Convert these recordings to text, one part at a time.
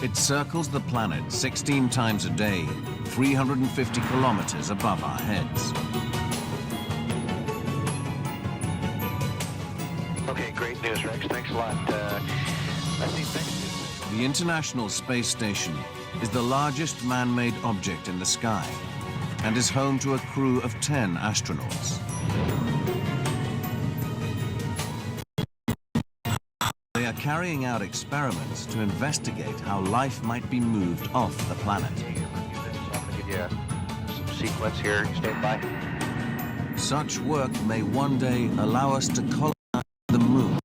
It circles the planet 16 times a day, 350 kilometers above our heads. Okay, great news, Rex. Thanks a lot. The International Space Station is the largest man-made object in the sky and is home to a crew of 10 astronauts. They are carrying out experiments to investigate how life might be moved off the planet. I'm going to give you some sequence here. Stand by. Such work may one day allow us to colonize the moon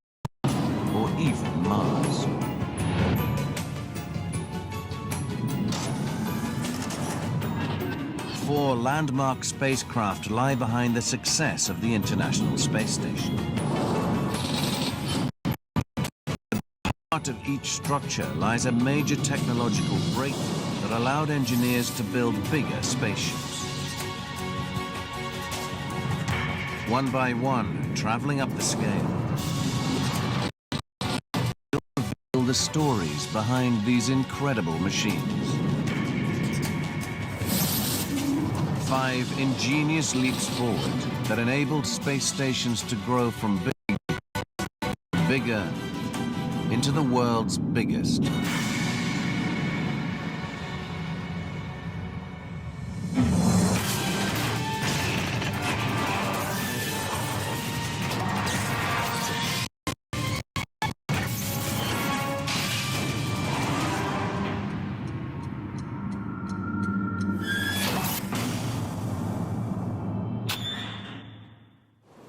or even Mars. Four landmark spacecraft lie behind the success of the International Space Station. At the heart of each structure lies a major technological breakthrough that allowed engineers to build bigger spaceships. One by one, traveling up the scale, we'll reveal the stories behind these incredible machines. 5 ingenious leaps forward that enabled space stations to grow from bigger into the world's biggest.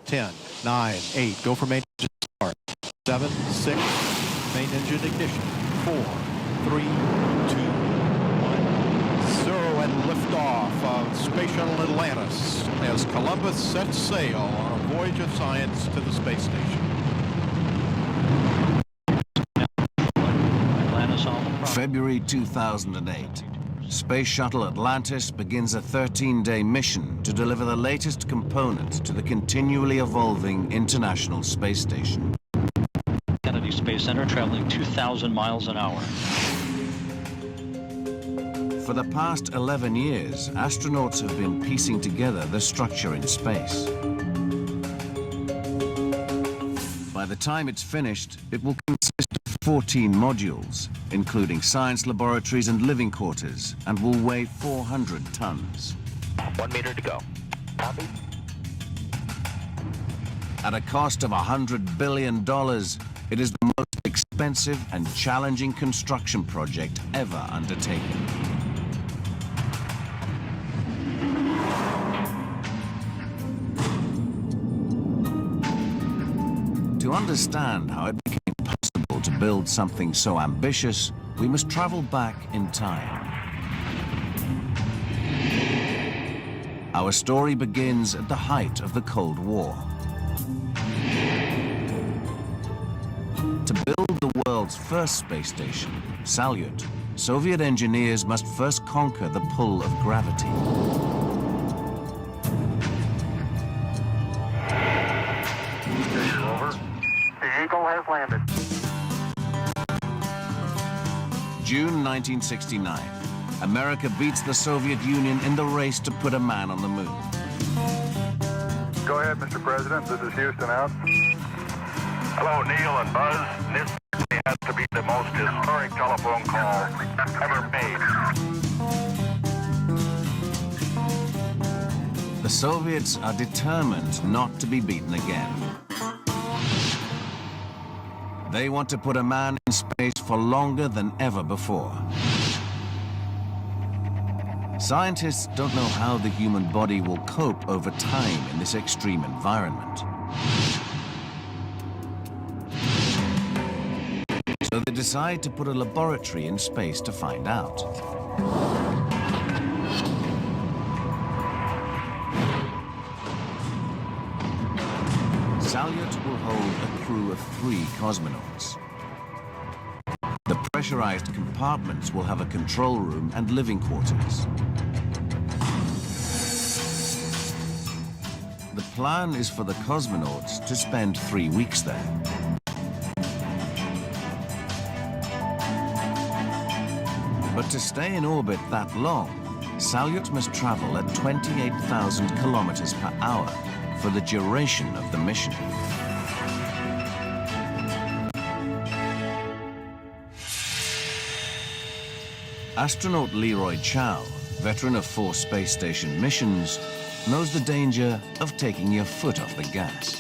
Ten, 9, 8, go for main engine start. 7, 6, main engine ignition. 4, 3, 2, 1, 0, and liftoff of Space Shuttle Atlantis as Columbus sets sail on a voyage of science to the space station. February 2008. Space Shuttle Atlantis begins a 13-day mission to deliver the latest components to the continually evolving International Space Station. Kennedy Space Center, traveling 2,000 miles an hour. For the past 11 years, astronauts have been piecing together the structure in space. By the time it's finished, it will consist of 14 modules, including science laboratories and living quarters, and will weigh 400 tons. 1 meter to go. Copy. At a cost of $100 billion, it is the most expensive and challenging construction project ever undertaken. To understand how it became possible to build something so ambitious, we must travel back in time. Our story begins at the height of the Cold War. To build the world's first space station, Salyut, Soviet engineers must first conquer the pull of gravity. Eagle has landed. June 1969. America beats the Soviet Union in the race to put a man on the moon. Go ahead, Mr. President. This is Houston out. Hello, Neil and Buzz. This certainly has to be the most historic telephone call ever made. The Soviets are determined not to be beaten again. They want to put a man in space for longer than ever before. Scientists don't know how the human body will cope over time in this extreme environment. So they decide to put a laboratory in space to find out. Salyut will hold a crew of 3 cosmonauts. The pressurized compartments will have a control room and living quarters. The plan is for the cosmonauts to spend 3 weeks there. to stay in orbit that long, Salyut must travel at 28,000 kilometers per hour for the duration of the mission. Astronaut Leroy Chow, veteran of 4 space station missions, knows the danger of taking your foot off the gas.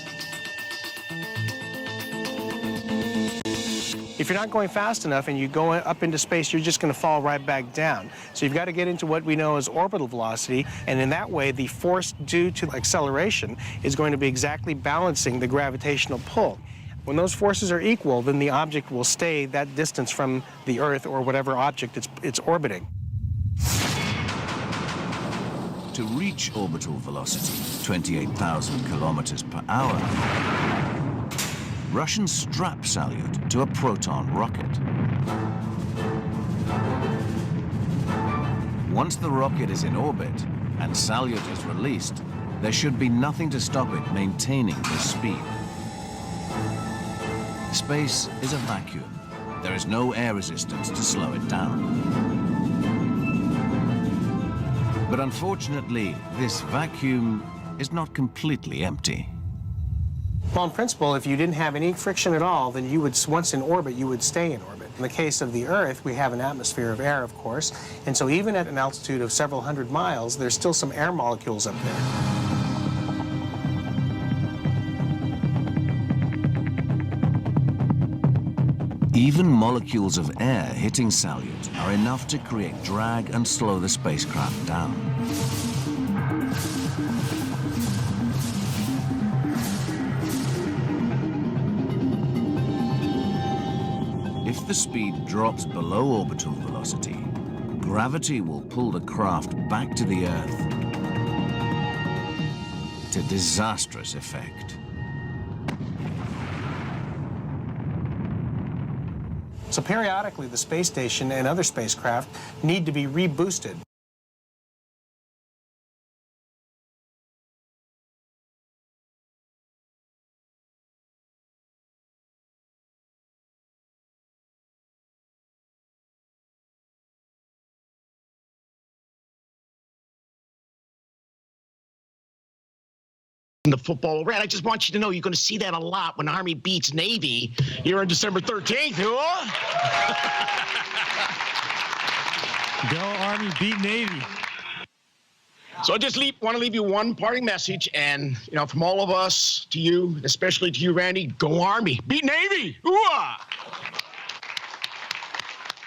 If you're not going fast enough and you go up into space, you're just going to fall right back down. So you've got to get into what we know as orbital velocity, and in that way, the force due to acceleration is going to be exactly balancing the gravitational pull. When those forces are equal, then the object will stay that distance from the Earth or whatever object it's orbiting. To reach orbital velocity, 28,000 kilometers per hour, Russians strap Salyut to a Proton rocket. Once the rocket is in orbit and Salyut is released, there should be nothing to stop it maintaining this speed. Space is a vacuum. There is no air resistance to slow it down. But unfortunately, this vacuum is not completely empty. Well, in principle, if you didn't have any friction at all, then you would, once in orbit, you would stay in orbit. In the case of the Earth, we have an atmosphere of air, of course, and so even at an altitude of several hundred miles, there's still some air molecules up there. Even molecules of air hitting Salyut are enough to create drag and slow the spacecraft down. If the speed drops below orbital velocity, gravity will pull the craft back to the Earth to disastrous effect. So periodically, the space station and other spacecraft need to be reboosted. The football red. I just want you to know you're going to see that a lot when Army beats Navy here on December 13th. Go Army, beat Navy. So I just want to leave you one parting message, and from all of us to you, especially to you, Randy, go Army, beat Navy. Ooh-ah!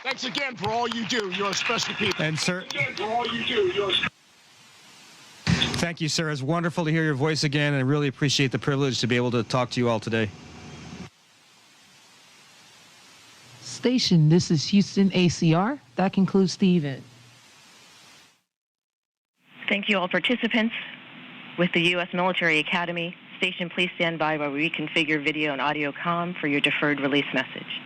Thanks again for all you do. You're a special people. And sir, Thanks again for all you do. thank you, sir. It's wonderful to hear your voice again, and I really appreciate the privilege to be able to talk to you all today. Station, this is Houston ACR. That concludes the event. Thank you all participants. With the U.S. Military Academy, station, please stand by while we reconfigure video and audio comm for your deferred release message.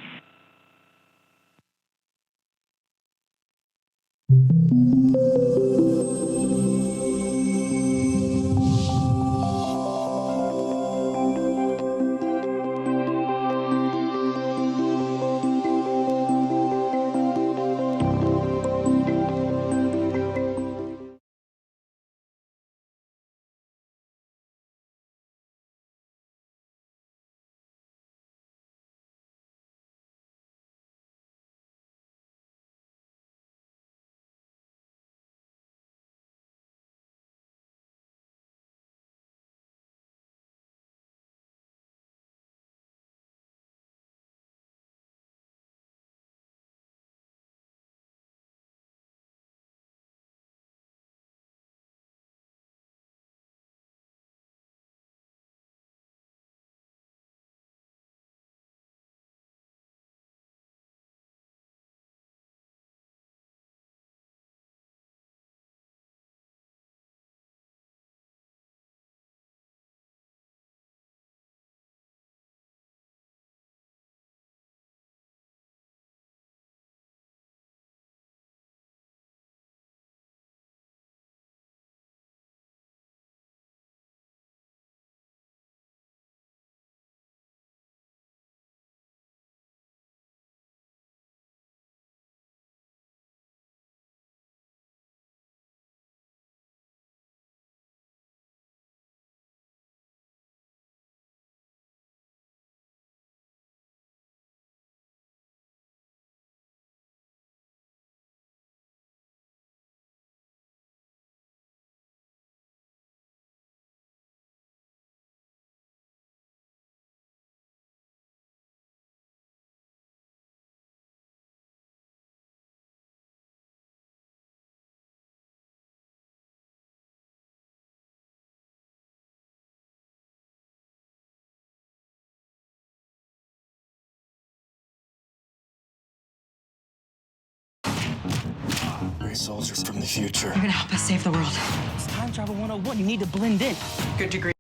military soldiers from the future. You're gonna help us save the world. It's time travel 101. You need to blend in. Good degree.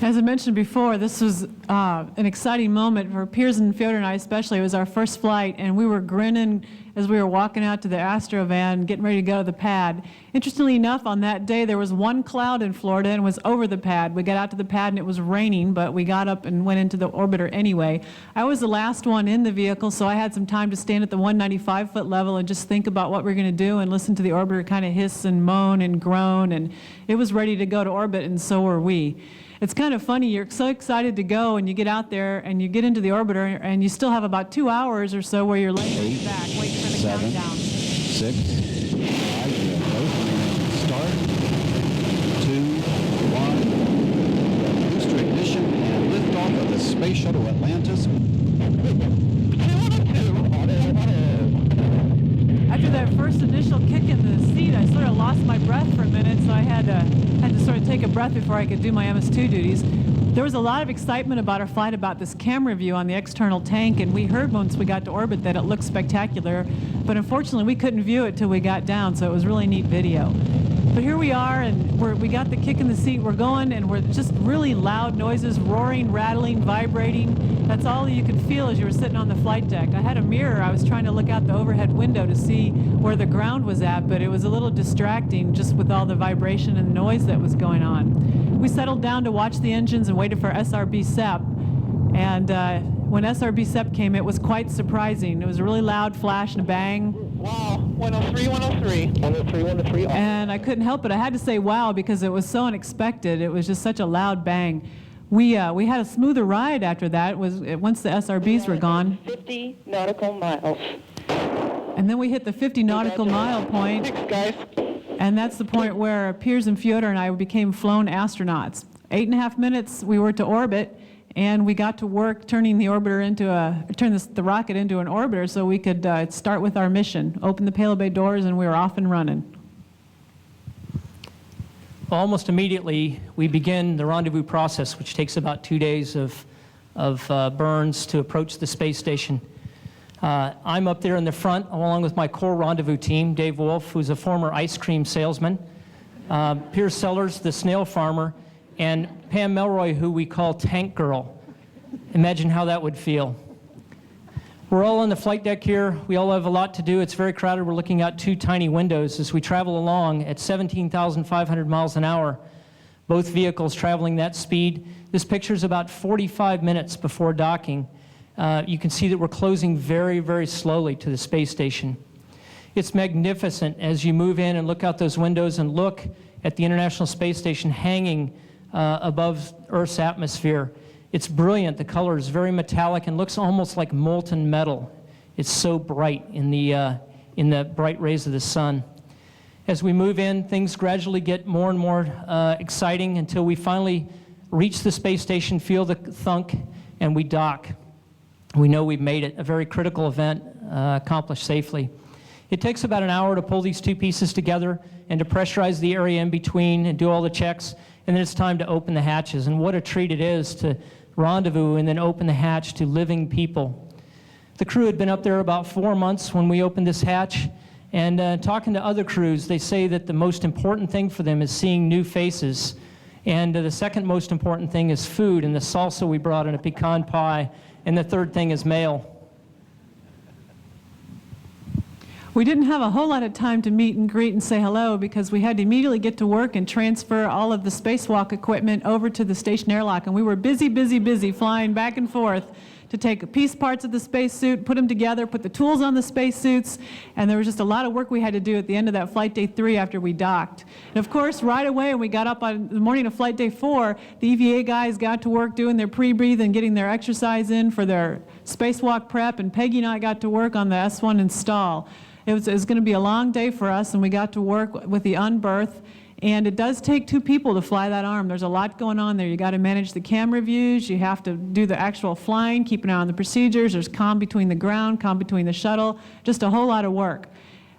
As I mentioned before, this was an exciting moment for Piers and Fyodor and I especially. It was our first flight, and we were grinning as we were walking out to the Astro van, getting ready to go to the pad. Interestingly enough, on that day, there was one cloud in Florida and it was over the pad. We got out to the pad and it was raining, but we got up and went into the orbiter anyway. I was the last one in the vehicle, so I had some time to stand at the 195-foot level and just think about what we're going to do and listen to the orbiter kind of hiss and moan and groan, and it was ready to go to orbit, and so were we. It's kind of funny, you're so excited to go and you get out there and you get into the orbiter and you still have about 2 hours or so where you're laying on your back waiting for the 7, countdown. 6, 5, start, 2, 1, booster ignition and liftoff of the Space Shuttle Atlantis. After that first initial kick in the seat, I sort of lost my breath for a minute, so I had to sort of take a breath before I could do my MS2 duties. There was a lot of excitement about our flight, about this camera view on the external tank, and we heard once we got to orbit that it looked spectacular, but unfortunately we couldn't view it till we got down, so it was really neat video. But here we are, and we got the kick in the seat, we're going, and we're just really loud noises, roaring, rattling, vibrating. That's all you could feel as you were sitting on the flight deck. I had a mirror, I was trying to look out the overhead window to see where the ground was at, but it was a little distracting just with all the vibration and noise that was going on. We settled down to watch the engines and waited for SRB SEP, and when SRB SEP came, it was quite surprising. It was a really loud flash and a bang. Wow, 103, 103. 103, 103. And I couldn't help it. I had to say wow because it was so unexpected. It was just such a loud bang. We had a smoother ride after that. Once the SRBs were gone. 50 nautical miles. And then we hit the 50 nautical mile point. Thanks, guys. And that's the point where Piers and Fyodor and I became flown astronauts. 8.5 minutes we were to orbit, and we got to work turning the orbiter into the rocket into an orbiter so we could start with our mission. Open the payload bay doors, and we were off and running. Almost immediately, we begin the rendezvous process, which takes about 2 days of burns to approach the space station. I'm up there in the front, along with my core rendezvous team, Dave Wolf, who's a former ice cream salesman, Piers Sellers, the snail farmer, and Pam Melroy, who we call Tank Girl. Imagine how that would feel. We're all on the flight deck here. We all have a lot to do. It's very crowded. We're looking out 2 tiny windows as we travel along at 17,500 miles an hour. Both vehicles traveling that speed. This picture is about 45 minutes before docking. You can see that we're closing very, very slowly to the space station. It's magnificent as you move in and look out those windows and look at the International Space Station hanging above Earth's atmosphere. It's brilliant. The color is very metallic and looks almost like molten metal. It's so bright in the bright rays of the sun. As we move in, things gradually get more and more exciting until we finally reach the space station, feel the thunk, and we dock. We know we've made it, a very critical event accomplished safely. It takes about an hour to pull these 2 pieces together and to pressurize the area in between and do all the checks, and then it's time to open the hatches. And what a treat it is to rendezvous and then open the hatch to living people. The crew had been up there about 4 months when we opened this hatch, and talking to other crews, they say that the most important thing for them is seeing new faces, and the second most important thing is food and the salsa we brought in a pecan pie, and the third thing is mail. We didn't have a whole lot of time to meet and greet and say hello because we had to immediately get to work and transfer all of the spacewalk equipment over to the station airlock, and we were busy flying back and forth to take piece parts of the spacesuit, put them together, put the tools on the spacesuits, and there was just a lot of work we had to do at the end of that flight day 3 after we docked. And of course, right away when we got up on the morning of flight day 4, the EVA guys got to work doing their pre-breathe and getting their exercise in for their spacewalk prep, and Peggy and I got to work on the S1 install. It was going to be a long day for us, and we got to work with the unberth. And it does take two people to fly that arm. There's a lot going on there. You got to manage the camera views. You have to do the actual flying, keep an eye on the procedures. There's comm between the ground, comm between the shuttle. Just a whole lot of work.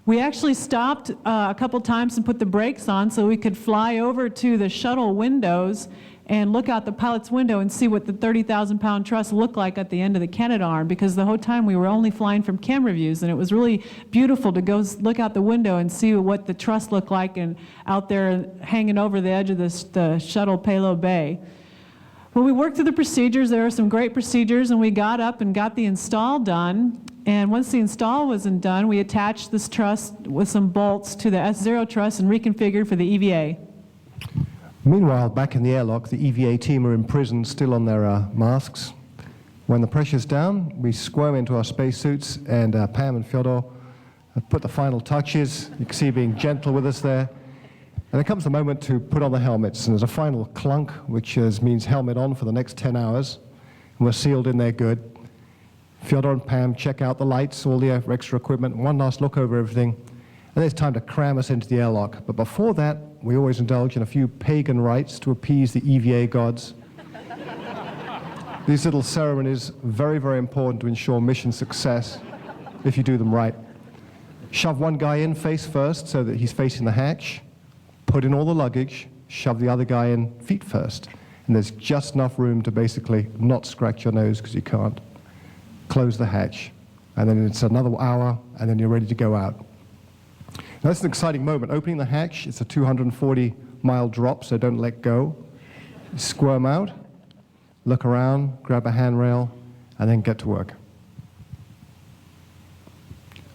We actually stopped a couple times and put the brakes on so we could fly over to the shuttle windows and look out the pilot's window and see what the 30,000-pound truss looked like at the end of the Canadarm, because the whole time we were only flying from camera views, and it was really beautiful to go look out the window and see what the truss looked like and out there hanging over the edge of the shuttle payload bay. When we worked through the procedures, there were some great procedures, and we got up and got the install done. And once the install wasn't done, we attached this truss with some bolts to the S0 truss and reconfigured for the EVA. Meanwhile, back in the airlock, the EVA team are imprisoned still on their masks. When the pressure's down, we squirm into our spacesuits, and Pam and Fyodor have put the final touches. You can see being gentle with us there. And there comes the moment to put on the helmets, and there's a final clunk, which means helmet on for the next 10 hours. And we're sealed in there good. Fyodor and Pam check out the lights, all the extra equipment, one last look over everything. And it's time to cram us into the airlock. But before that, we always indulge in a few pagan rites to appease the EVA gods. These little ceremonies, very, very important to ensure mission success, if you do them right. Shove one guy in face first so that he's facing the hatch. Put in all the luggage. Shove the other guy in feet first. And there's just enough room to basically not scratch your nose, because you can't. Close the hatch. And then it's another hour, and then you're ready to go out. Now, that's an exciting moment. Opening the hatch, it's a 240-mile drop, so don't let go. Squirm out, look around, grab a handrail, and then get to work.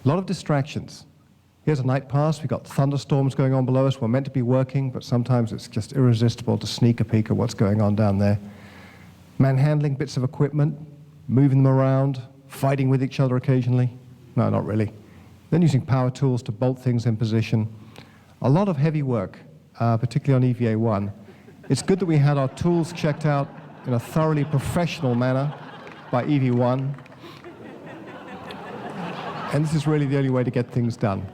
A lot of distractions. Here's a night pass. We've got thunderstorms going on below us. We're meant to be working, but sometimes it's just irresistible to sneak a peek at what's going on down there. Manhandling bits of equipment, moving them around, fighting with each other occasionally. No, not really. Then using power tools to bolt things in position. A lot of heavy work, particularly on EVA-1. It's good that we had our tools checked out in a thoroughly professional manner by EV-1. And this is really the only way to get things done.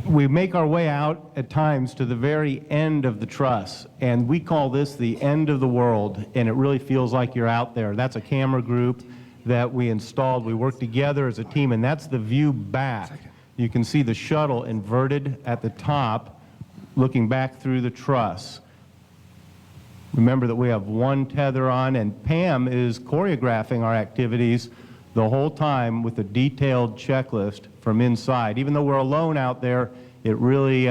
We make our way out at times to the very end of the truss, and we call this the end of the world, and it really feels like you're out there. That's a camera group that we installed. We worked together as a team, and that's the view back. You can see the shuttle inverted at the top, looking back through the truss. Remember that we have one tether on, and Pam is choreographing our activities the whole time with a detailed checklist from inside. Even though we're alone out there, it really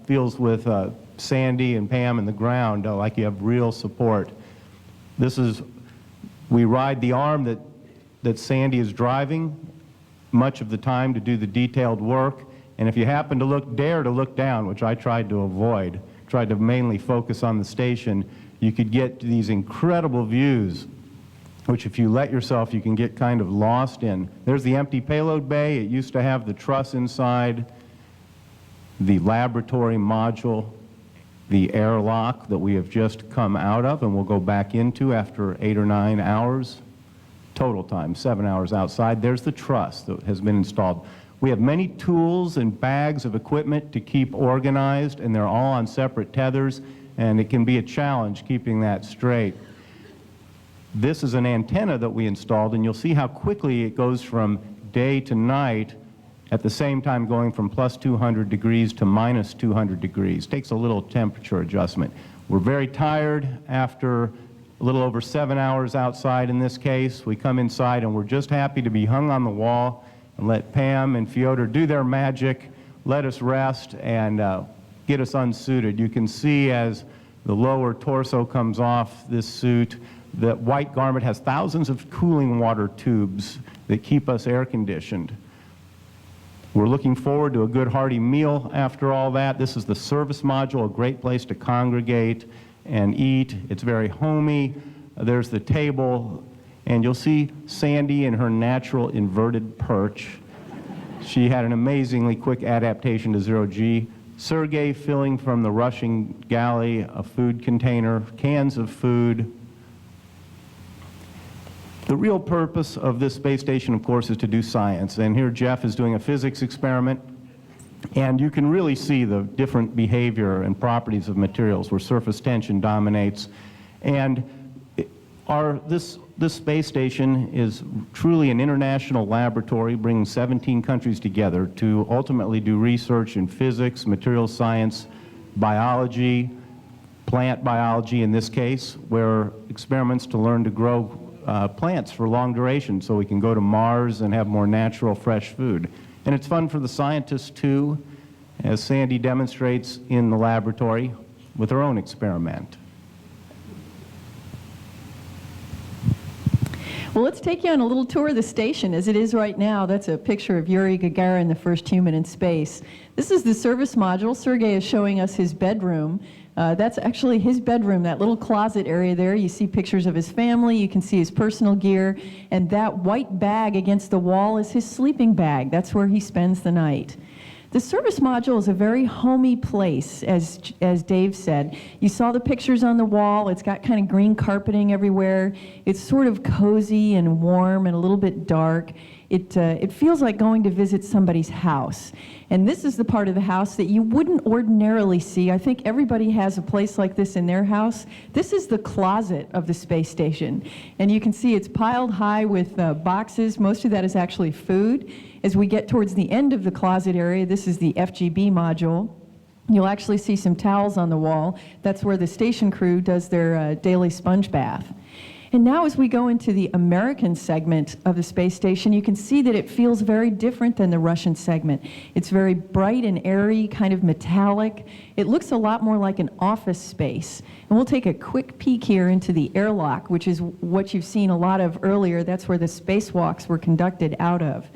feels with Sandy and Pam in the ground like you have real support. We ride the arm that Sandy is driving much of the time to do the detailed work. And if you happen to dare to look down, which I tried to avoid, tried to mainly focus on the station, you could get these incredible views, which if you let yourself, you can get kind of lost in. There's the empty payload bay. It used to have the truss inside, the laboratory module, the airlock that we have just come out of and we'll go back into after 8 or 9 hours. Total time, 7 hours outside. There's the truss that has been installed. We have many tools and bags of equipment to keep organized, and they're all on separate tethers, and it can be a challenge keeping that straight. This is an antenna that we installed, and you'll see how quickly it goes from day to night, at the same time going from plus 200 degrees to minus 200 degrees. Takes a little temperature adjustment. We're very tired after a little over 7 hours outside in this case. We come inside and we're just happy to be hung on the wall and let Pam and Fyodor do their magic, let us rest, and get us unsuited. You can see as the lower torso comes off this suit, the white garment has thousands of cooling water tubes that keep us air conditioned. We're looking forward to a good hearty meal after all that. This is the service module, a great place to congregate and eat. It's very homey. There's the table, and you'll see Sandy in her natural inverted perch. She had an amazingly quick adaptation to zero-G. Sergei filling from the rushing galley a food container, cans of food. The real purpose of this space station, of course, is to do science. And here Jeff is doing a physics experiment. And you can really see the different behavior and properties of materials where surface tension dominates. And this space station is truly an international laboratory bringing 17 countries together to ultimately do research in physics, material science, biology, plant biology in this case, where experiments to learn to grow plants for long duration so we can go to Mars and have more natural, fresh food. And it's fun for the scientists too, as Sandy demonstrates in the laboratory with her own experiment. Well, let's take you on a little tour of the station as it is right now. That's a picture of Yuri Gagarin, the first human in space. This is the service module. Sergei is showing us his bedroom. That's actually his bedroom, that little closet area there. You see pictures of his family, you can see his personal gear, and that white bag against the wall is his sleeping bag. That's where he spends the night. The service module is a very homey place, as Dave said. You saw the pictures on the wall. It's got kind of green carpeting everywhere. It's sort of cozy and warm and a little bit dark. It feels like going to visit somebody's house. And this is the part of the house that you wouldn't ordinarily see. I think everybody has a place like this in their house. This is the closet of the space station. And you can see it's piled high with boxes. Most of that is actually food. As we get towards the end of the closet area, this is the FGB module. You'll actually see some towels on the wall. That's where the station crew does their daily sponge bath. And now as we go into the American segment of the space station, you can see that it feels very different than the Russian segment. It's very bright and airy, kind of metallic. It looks a lot more like an office space. And we'll take a quick peek here into the airlock, which is what you've seen a lot of earlier. That's where the spacewalks were conducted out of.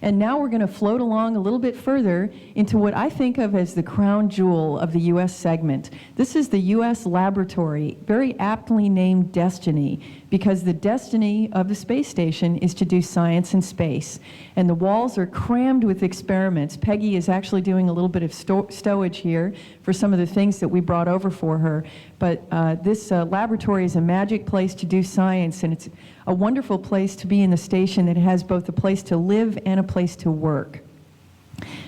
And now we're going to float along a little bit further into what I think of as the crown jewel of the U.S. segment. This is the U.S. laboratory, very aptly named Destiny, because the destiny of the space station is to do science in space. And the walls are crammed with experiments. Peggy is actually doing a little bit of stowage here for some of the things that we brought over for her. But this laboratory is a magic place to do science, and it's a wonderful place to be in the station that has both a place to live and a place to work.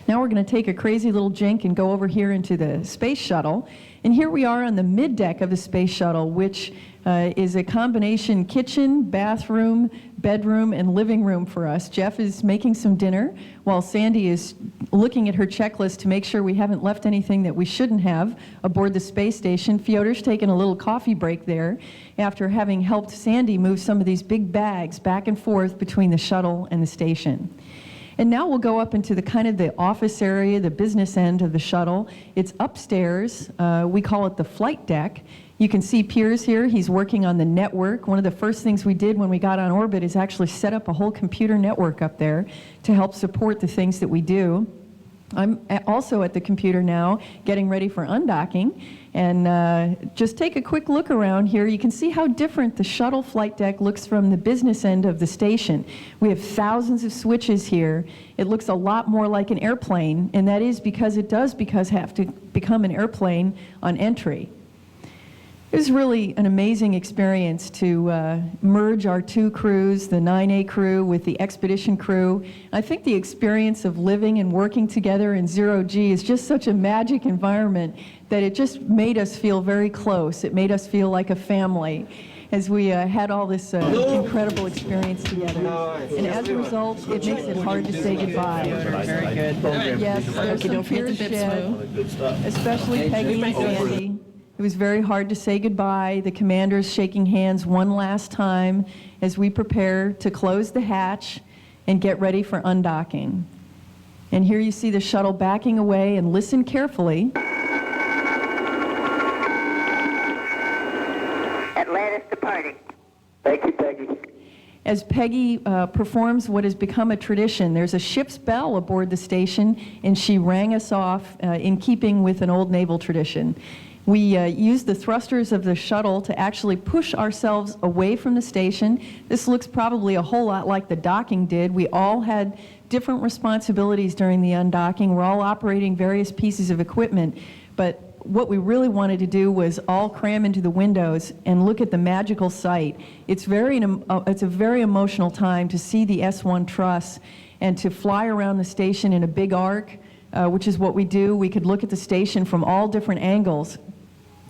Now we're going to take a crazy little jink and go over here into the space shuttle. And here we are on the mid-deck of the space shuttle, which is a combination kitchen, bathroom, bedroom, and living room for us. Jeff is making some dinner while Sandy is looking at her checklist to make sure we haven't left anything that we shouldn't have aboard the space station. Fyodor's taking a little coffee break there after having helped Sandy move some of these big bags back and forth between the shuttle and the station. And now we'll go up into the kind of the office area, the business end of the shuttle. It's upstairs. We call it the flight deck. You can see Piers here. He's working on the network. One of the first things we did when we got on orbit is actually set up a whole computer network up there to help support the things that we do. I'm also at the computer now getting ready for undocking. And just take a quick look around here. You can see how different the shuttle flight deck looks from the business end of the station. We have thousands of switches here. It looks a lot more like an airplane, and that is because it does have to become an airplane on entry. It was really an amazing experience to merge our two crews, the 9A crew with the expedition crew. I think the experience of living and working together in zero-G is just such a magic environment that it just made us feel very close. It made us feel like a family as we had all this incredible experience together. And as a result, it makes it hard to say goodbye. Very good. Yes, there's some tears shed, especially Peggy and Sandy. It was very hard to say goodbye. The commanders shaking hands one last time as we prepare to close the hatch and get ready for undocking. And here you see the shuttle backing away, and listen carefully. Atlantis departing. Thank you, Peggy. As Peggy performs what has become a tradition, there's a ship's bell aboard the station, and she rang us off in keeping with an old naval tradition. We used the thrusters of the shuttle to actually push ourselves away from the station. This looks probably a whole lot like the docking did. We all had different responsibilities during the undocking. We're all operating various pieces of equipment, but what we really wanted to do was all cram into the windows and look at the magical sight. It's a very emotional time to see the S1 truss and to fly around the station in a big arc, which is what we do. We could look at the station from all different angles.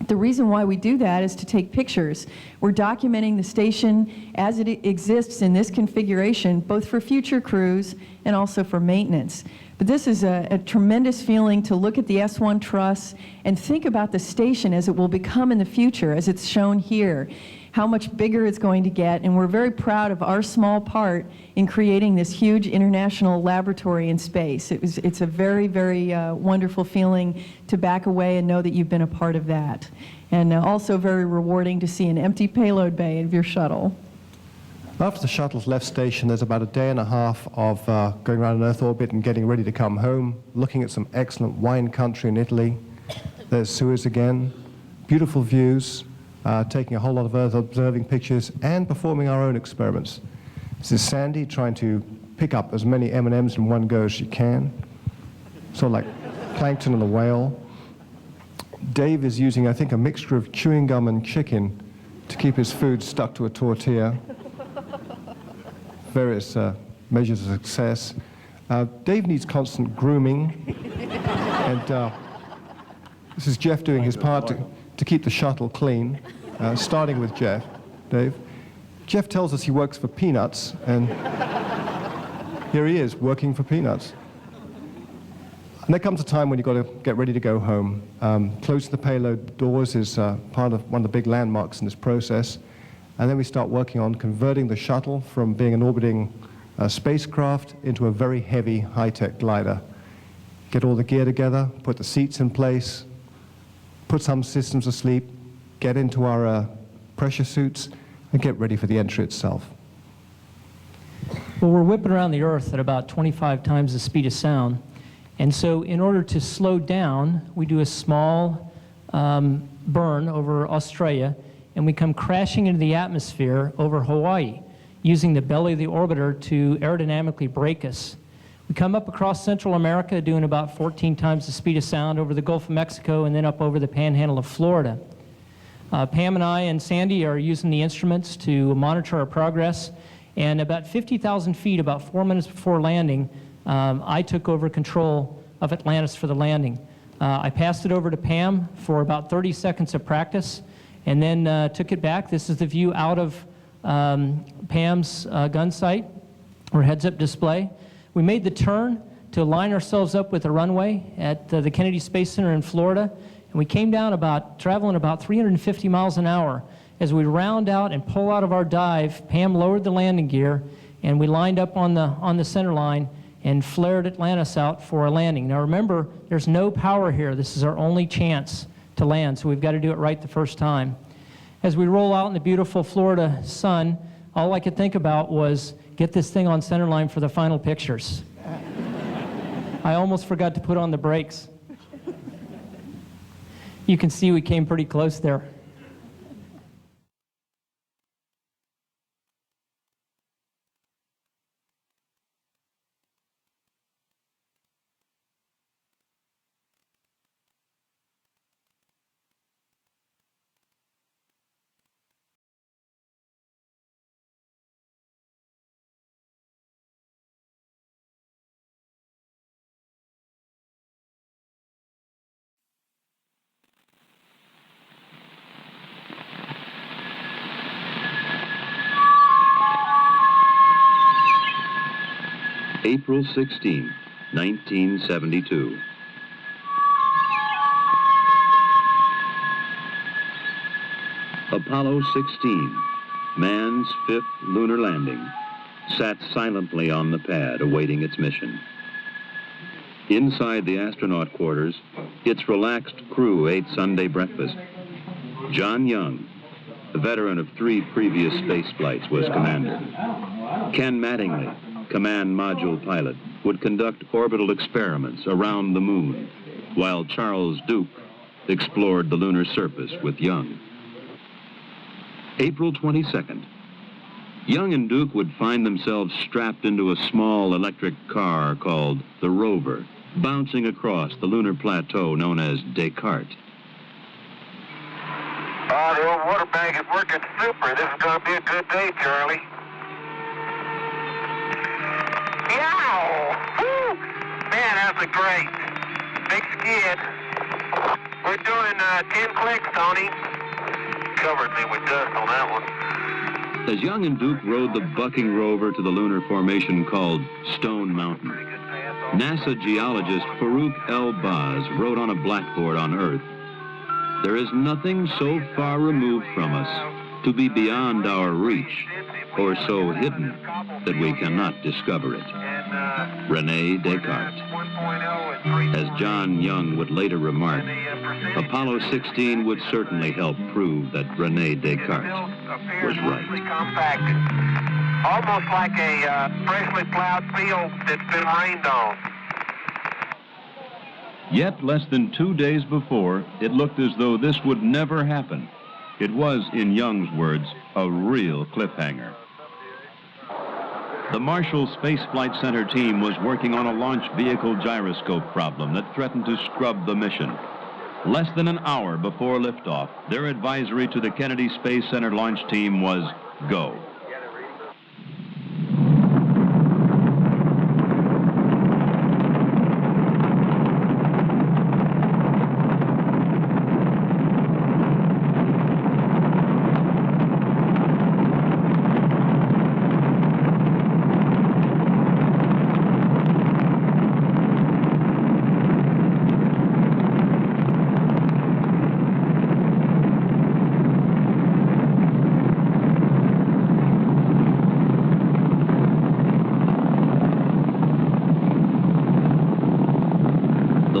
The reason why we do that is to take pictures. We're documenting the station as it exists in this configuration, both for future crews and also for maintenance. But this is a tremendous feeling to look at the S1 truss and think about the station as it will become in the future, as it's shown here, how much bigger it's going to get, and we're very proud of our small part in creating this huge international laboratory in space. It's a very, very wonderful feeling to back away and know that you've been a part of that. And also very rewarding to see an empty payload bay of your shuttle. After the shuttle's left station, there's about a day and a half of going around an Earth orbit and getting ready to come home, looking at some excellent wine country in Italy. There's Suez again, beautiful views, taking a whole lot of Earth observing pictures, and performing our own experiments. This is Sandy trying to pick up as many M&Ms in one go as she can, sort of like plankton and a whale. Dave is using, I think, a mixture of chewing gum and chicken to keep his food stuck to a tortilla. Various measures of success. Dave needs constant grooming, and this is Jeff doing his part to keep the shuttle clean, starting with Jeff. Dave. Jeff tells us he works for peanuts, and here he is, working for peanuts. And there comes a time when you've got to get ready to go home. Closing the payload doors is part of one of the big landmarks in this process. And then we start working on converting the shuttle from being an orbiting spacecraft into a very heavy, high-tech glider. Get all the gear together, put the seats in place, put some systems asleep, get into our pressure suits, and get ready for the entry itself. Well, we're whipping around the Earth at about 25 times the speed of sound. And so in order to slow down, we do a small burn over Australia, and we come crashing into the atmosphere over Hawaii, using the belly of the orbiter to aerodynamically brake us. We come up across Central America doing about 14 times the speed of sound over the Gulf of Mexico and then up over the panhandle of Florida. Pam and I and Sandy are using the instruments to monitor our progress, and about 50,000 feet, about 4 minutes before landing, I took over control of Atlantis for the landing. I passed it over to Pam for about 30 seconds of practice, and then took it back. This is the view out of Pam's gun sight, or heads-up display. We made the turn to line ourselves up with the runway at the Kennedy Space Center in Florida, and we came down traveling about 350 miles an hour. As we round out and pull out of our dive, Pam lowered the landing gear, and we lined up on the center line and flared Atlantis out for a landing. Now remember, there's no power here. This is our only chance to land, so we've got to do it right the first time. As we roll out in the beautiful Florida sun, all I could think about was get this thing on center line for the final pictures. I almost forgot to put on the brakes. You can see we came pretty close there. April 16, 1972. Apollo 16, man's fifth lunar landing, sat silently on the pad awaiting its mission. Inside the astronaut quarters, its relaxed crew ate Sunday breakfast. John Young, a veteran of 3 previous space flights, was commander. Ken Mattingly, command module pilot, would conduct orbital experiments around the moon, while Charles Duke explored the lunar surface with Young. April 22nd. Young and Duke would find themselves strapped into a small electric car called the Rover, bouncing across the lunar plateau known as Descartes. The old water bag is working super. This is going to be a good day, Charlie. Yow! Woo! Man, that's a great. big skid. We're doing 10 clicks, Tony. Covered me with dust on that one. As Young and Duke rode the bucking rover to the lunar formation called Stone Mountain, NASA geologist Farouk El-Baz wrote on a blackboard on Earth, "There is nothing so far removed from us to be beyond our reach, or so hidden that we cannot discover it." René Descartes. As John Young would later remark, Apollo 16 would certainly help prove that René Descartes was right. Compacted. Almost like a freshly plowed field that's been rained on. Yet, less than 2 days before, it looked as though this would never happen. It was, in Young's words, a real cliffhanger. The Marshall Space Flight Center team was working on a launch vehicle gyroscope problem that threatened to scrub the mission. Less than an hour before liftoff, their advisory to the Kennedy Space Center launch team was go.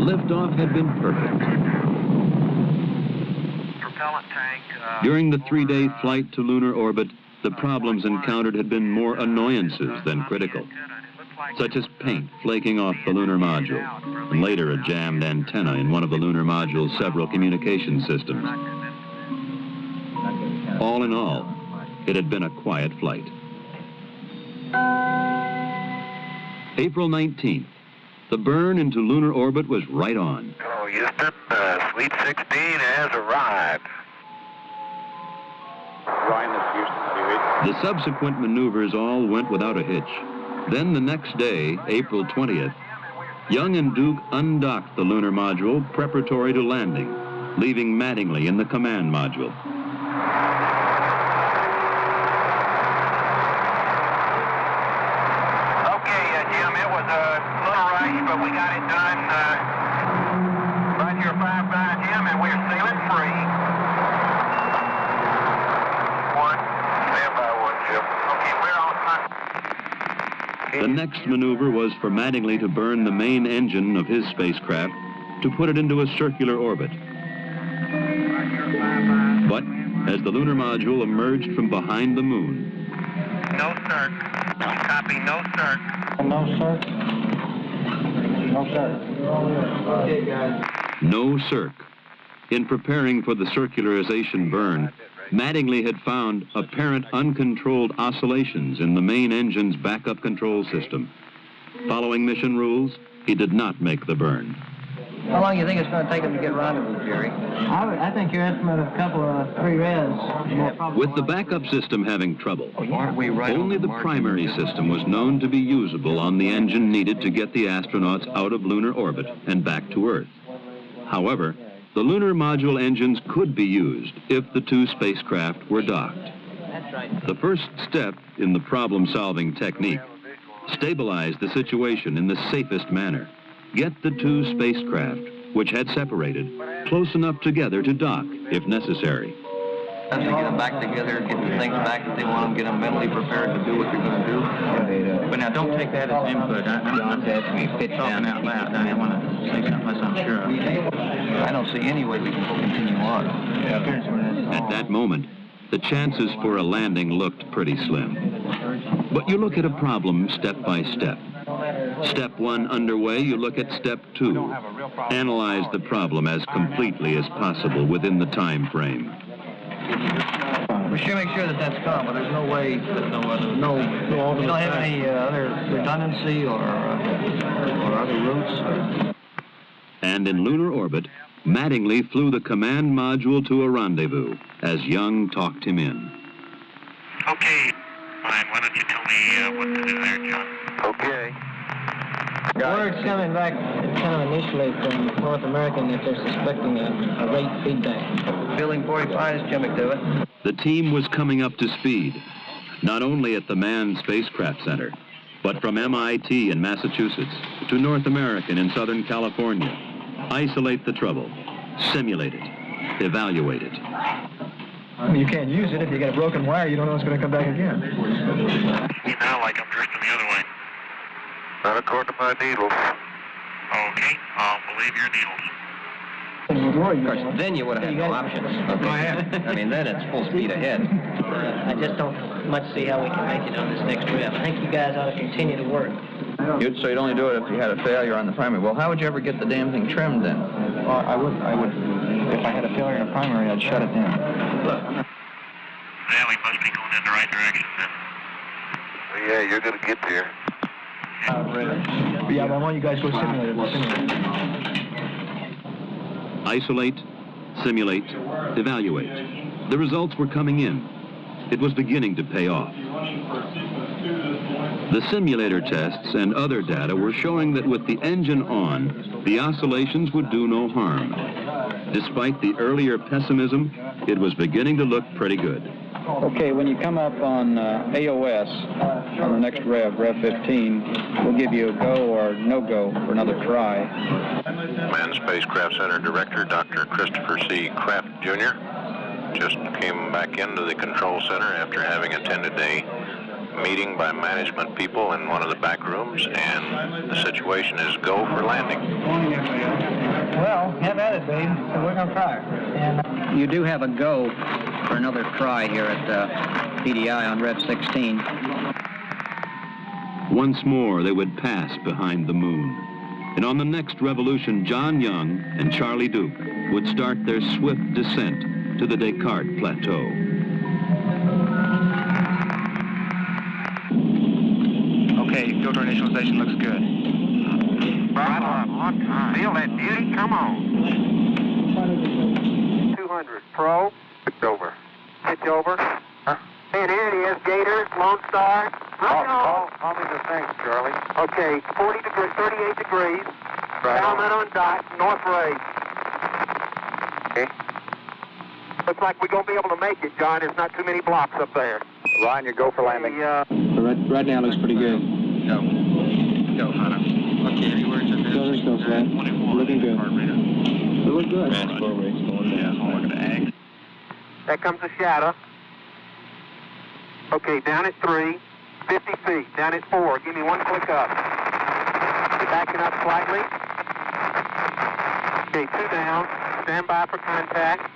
Liftoff had been perfect. During the 3-day flight to lunar orbit, the problems encountered had been more annoyances than critical, such as paint flaking off the lunar module, and later a jammed antenna in one of the lunar module's several communication systems. All in all, it had been a quiet flight. April 19th. The burn into lunar orbit was right on. Hello, Houston. Sweet 16 has arrived. The subsequent maneuvers all went without a hitch. Then the next day, April 20th, Young and Duke undocked the lunar module preparatory to landing, leaving Mattingly in the command module. But we got it done right here 5-9, Jim, and we're sailing free. Stand by one, Jim. Okay, we're on time. The next maneuver was for Mattingly to burn the main engine of his spacecraft to put it into a circular orbit. But as the lunar module emerged from behind the moon... No, sir. Copy, no, sir. No, sir. No, sir. Okay, guys. No circ. In preparing for the circularization burn, Mattingly had found apparent uncontrolled oscillations in the main engine's backup control system. Following mission rules, he did not make the burn. How long do you think it's going to take them to get rendezvous, Jerry? I think your estimate of a couple of 3 reds. With the backup system having trouble, only the primary system was known to be usable on the engine needed to get the astronauts out of lunar orbit and back to Earth. However, the lunar module engines could be used if the 2 spacecraft were docked. The first step in the problem-solving technique: stabilize the situation in the safest manner. Get the 2 spacecraft, which had separated, close enough together to dock, if necessary. To get them back together, get the things back that they want them, get them mentally prepared to do what they're going to do. But now, don't take that as input. I'm talking out loud. I want to say something unless I'm sure. I don't see any way we can continue on. At that moment, the chances for a landing looked pretty slim. But you look at a problem step by step. Step 1 underway, you look at step 2. Analyze the problem as completely as possible within the time frame. We should make sure that that's gone, but there's no way, you don't have any other redundancy or other routes? And in lunar orbit, Mattingly flew the command module to a rendezvous as Young talked him in. Okay, fine. Why don't you tell me what to do there, John? Okay. Word's coming back kind of initially from North American that they're suspecting a rate feedback. Building 45 is Jimmy to it. The team was coming up to speed, not only at the Manned Spacecraft Center, but from MIT in Massachusetts to North American in Southern California. Isolate the trouble, simulate it, evaluate it. You can't use it. If you get a broken wire, you don't know it's going to come back again. You now like I'm drifting the other way. Not according to my needles. Okay, I'll believe your needles. Of course, then you would have had no options. Go ahead. I mean, then it's full speed ahead. I just don't much see how we can make it on this next rev. I think you guys ought to continue to work. So you'd only do it if you had a failure on the primary. Well, how would you ever get the damn thing trimmed then? Well, I would, if I had a failure in a primary, I'd shut it down. Yeah, we must be going in the right direction then. Yeah, you're going to get there. Yeah, but I want you guys to go simulate it. Isolate, simulate, evaluate. The results were coming in. It was beginning to pay off. The simulator tests and other data were showing that with the engine on, the oscillations would do no harm. Despite the earlier pessimism, it was beginning to look pretty good. Okay, when you come up on AOS, on the next rev 15, we'll give you a go or no-go for another try. Manned Spacecraft Center Director Dr. Christopher C. Kraft, Jr. just came back into the control center after having attended a meeting by management people in one of the back rooms, and the situation is go for landing. Well, have at it, babe. So we're going to try. And you do have a go for another try here at PDI on Rev 16. Once more, they would pass behind the moon. And on the next revolution, John Young and Charlie Duke would start their swift descent to the Descartes Plateau. Okay, filter initialization looks good. Right on time. Feel that beauty? Come on. 200. Pro. Pitch over. Pitch over. Huh? And here it is, Gator, Lone Star. Call me the thing, Charlie. Okay, 40 degrees, 38 degrees. Right Helmet on dot, north ray. Okay. Looks like we're going to be able to make it, John. There's not too many blocks up there. Ryan, you go for landing. Right now looks pretty good. Go. Go, Hunter. Okay, any words on this? Go, Fred. Looking good. It looks good. Fast forward. Yeah, I'm looking at ag. There comes the shadow. Okay, down at 3, 50 feet. Down at 4. Give me one click up. You're backing up slightly. Okay, 2 down. Stand by for contact.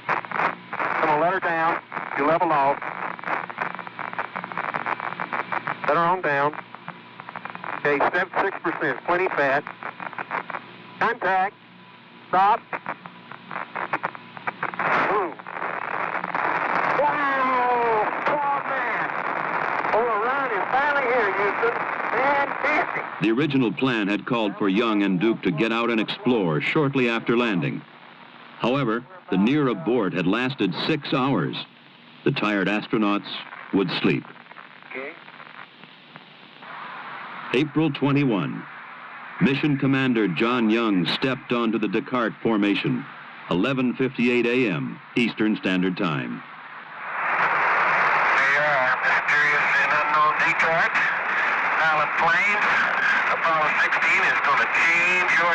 I'm going to let her down. You level off. Let her on down. Okay, 6%. Plenty fat. Contact. Stop. Boom. Wow! Oh, man. Oh, the run is finally here, Houston. Fantastic. The original plan had called for Young and Duke to get out and explore shortly after landing. However, the near abort had lasted 6 hours. The tired astronauts would sleep. Okay. April 21. Mission Commander John Young stepped onto the Descartes formation, 11:58 a.m. Eastern Standard Time. They are mysterious and unknown Descartes. Pilot planes. Apollo 16 is going to change your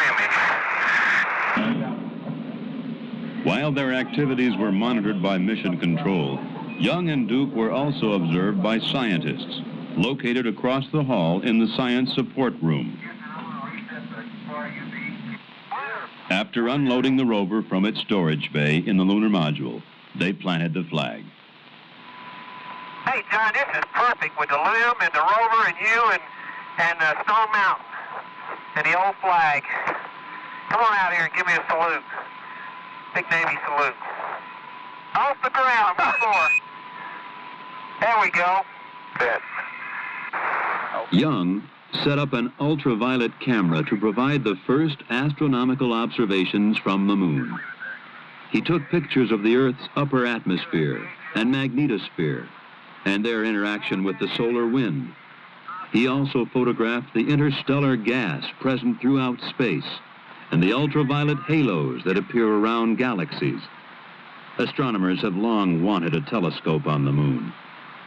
image. While their activities were monitored by Mission Control, Young and Duke were also observed by scientists, located across the hall in the Science Support Room. After unloading the rover from its storage bay in the lunar module, they planted the flag. Hey, John, this is perfect with the LIM and the rover and you and Stone Mountain and the old flag. Come on out here and give me a salute. Big Navy salute. Off the ground, one more. There we go. Good. Young set up an ultraviolet camera to provide the first astronomical observations from the moon. He took pictures of the Earth's upper atmosphere and magnetosphere and their interaction with the solar wind. He also photographed the interstellar gas present throughout space and the ultraviolet halos that appear around galaxies. Astronomers have long wanted a telescope on the moon.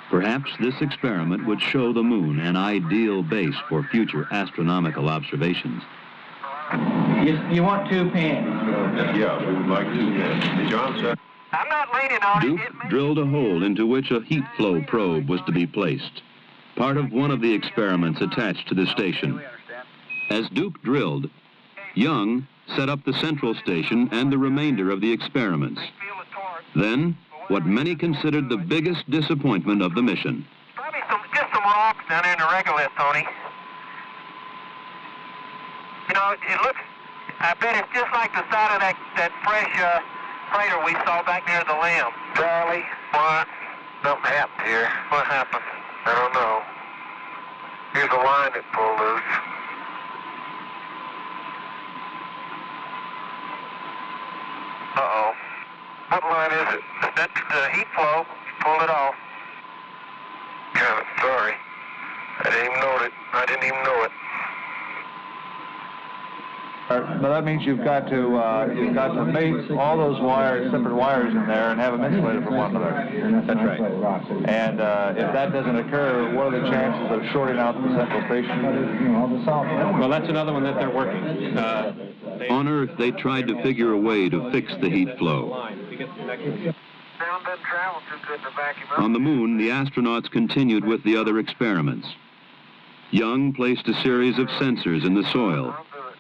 Perhaps this experiment would show the moon an ideal base for future astronomical observations. You want 2 pans? Yeah, we would like to. John, sir. I'm not leaning on Duke drilled a hole into which a heat flow probe was to be placed, part of one of the experiments attached to the station. As Duke drilled, Young set up the central station and the remainder of the experiments. Then, what many considered the biggest disappointment of the mission. Probably just some rocks down there in the regolith, Tony. You know, it looks, I bet it's just like the side of that fresh crater we saw back near the limb. Charlie, what? Something happened here. What happened? I don't know. Here's a line that pulled loose. Uh-oh. What line is it? That's the heat flow. Pulled it off. God, sorry. I didn't even know it. I didn't even know it. But that means you've got to mate all those wires, separate wires in there, and have them insulated from one another. That's right. And if that doesn't occur, what are the chances of shorting out the central station? Well, that's another one that they're working. On Earth, they tried to figure a way to fix the heat flow. Sound doesn't travel too good to vacuum up. On the moon, the astronauts continued with the other experiments. Young placed a series of sensors in the soil,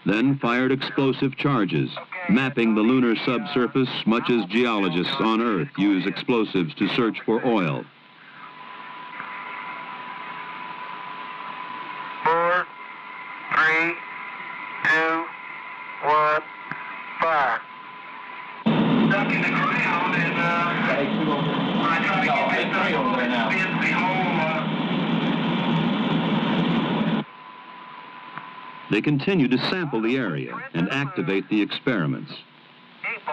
then fired explosive charges, mapping the lunar subsurface much as geologists on Earth use explosives to search for oil. 4, 3, 2, 1, fire. Stuck in the ground and I try to get this thing over and spins the whole They continued to sample the area and activate the experiments.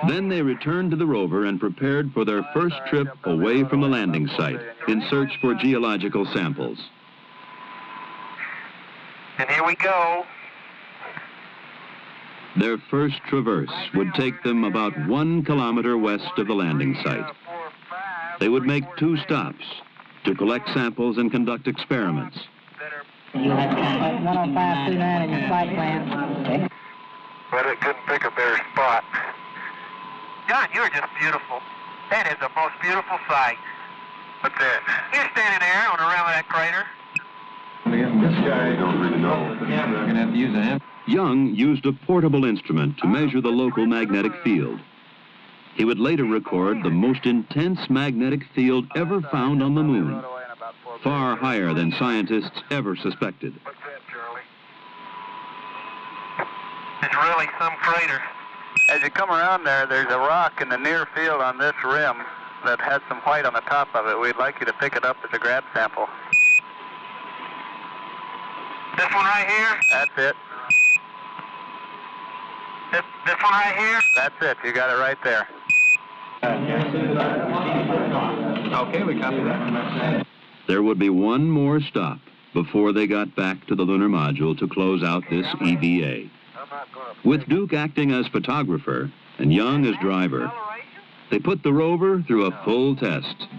Then they returned to the rover and prepared for their first trip away from the landing site in search for geological samples. And here we go. Their first traverse would take them about 1 kilometer west of the landing site. They would make 2 stops to collect samples and conduct experiments. You had 10529 in your flight plan. But it couldn't pick a better spot. John, you're just beautiful. That is the most beautiful sight. What's that? You're standing there on the rim of that crater. This guy, I don't really know. We're going to have to use a hand. Young used a portable instrument to measure the local magnetic field. He would later record the most intense magnetic field ever found on the moon, far higher than scientists ever suspected. What's that, Charlie? It's really some crater. As you come around there, there's a rock in the near field on this rim that has some white on the top of it. We'd like you to pick it up as a grab sample. This one right here? That's it. This one right here? That's it. You got it right there. Okay, we copy that. There would be one more stop before they got back to the lunar module to close out this EVA. With Duke acting as photographer and Young as driver, they put the rover through a full test.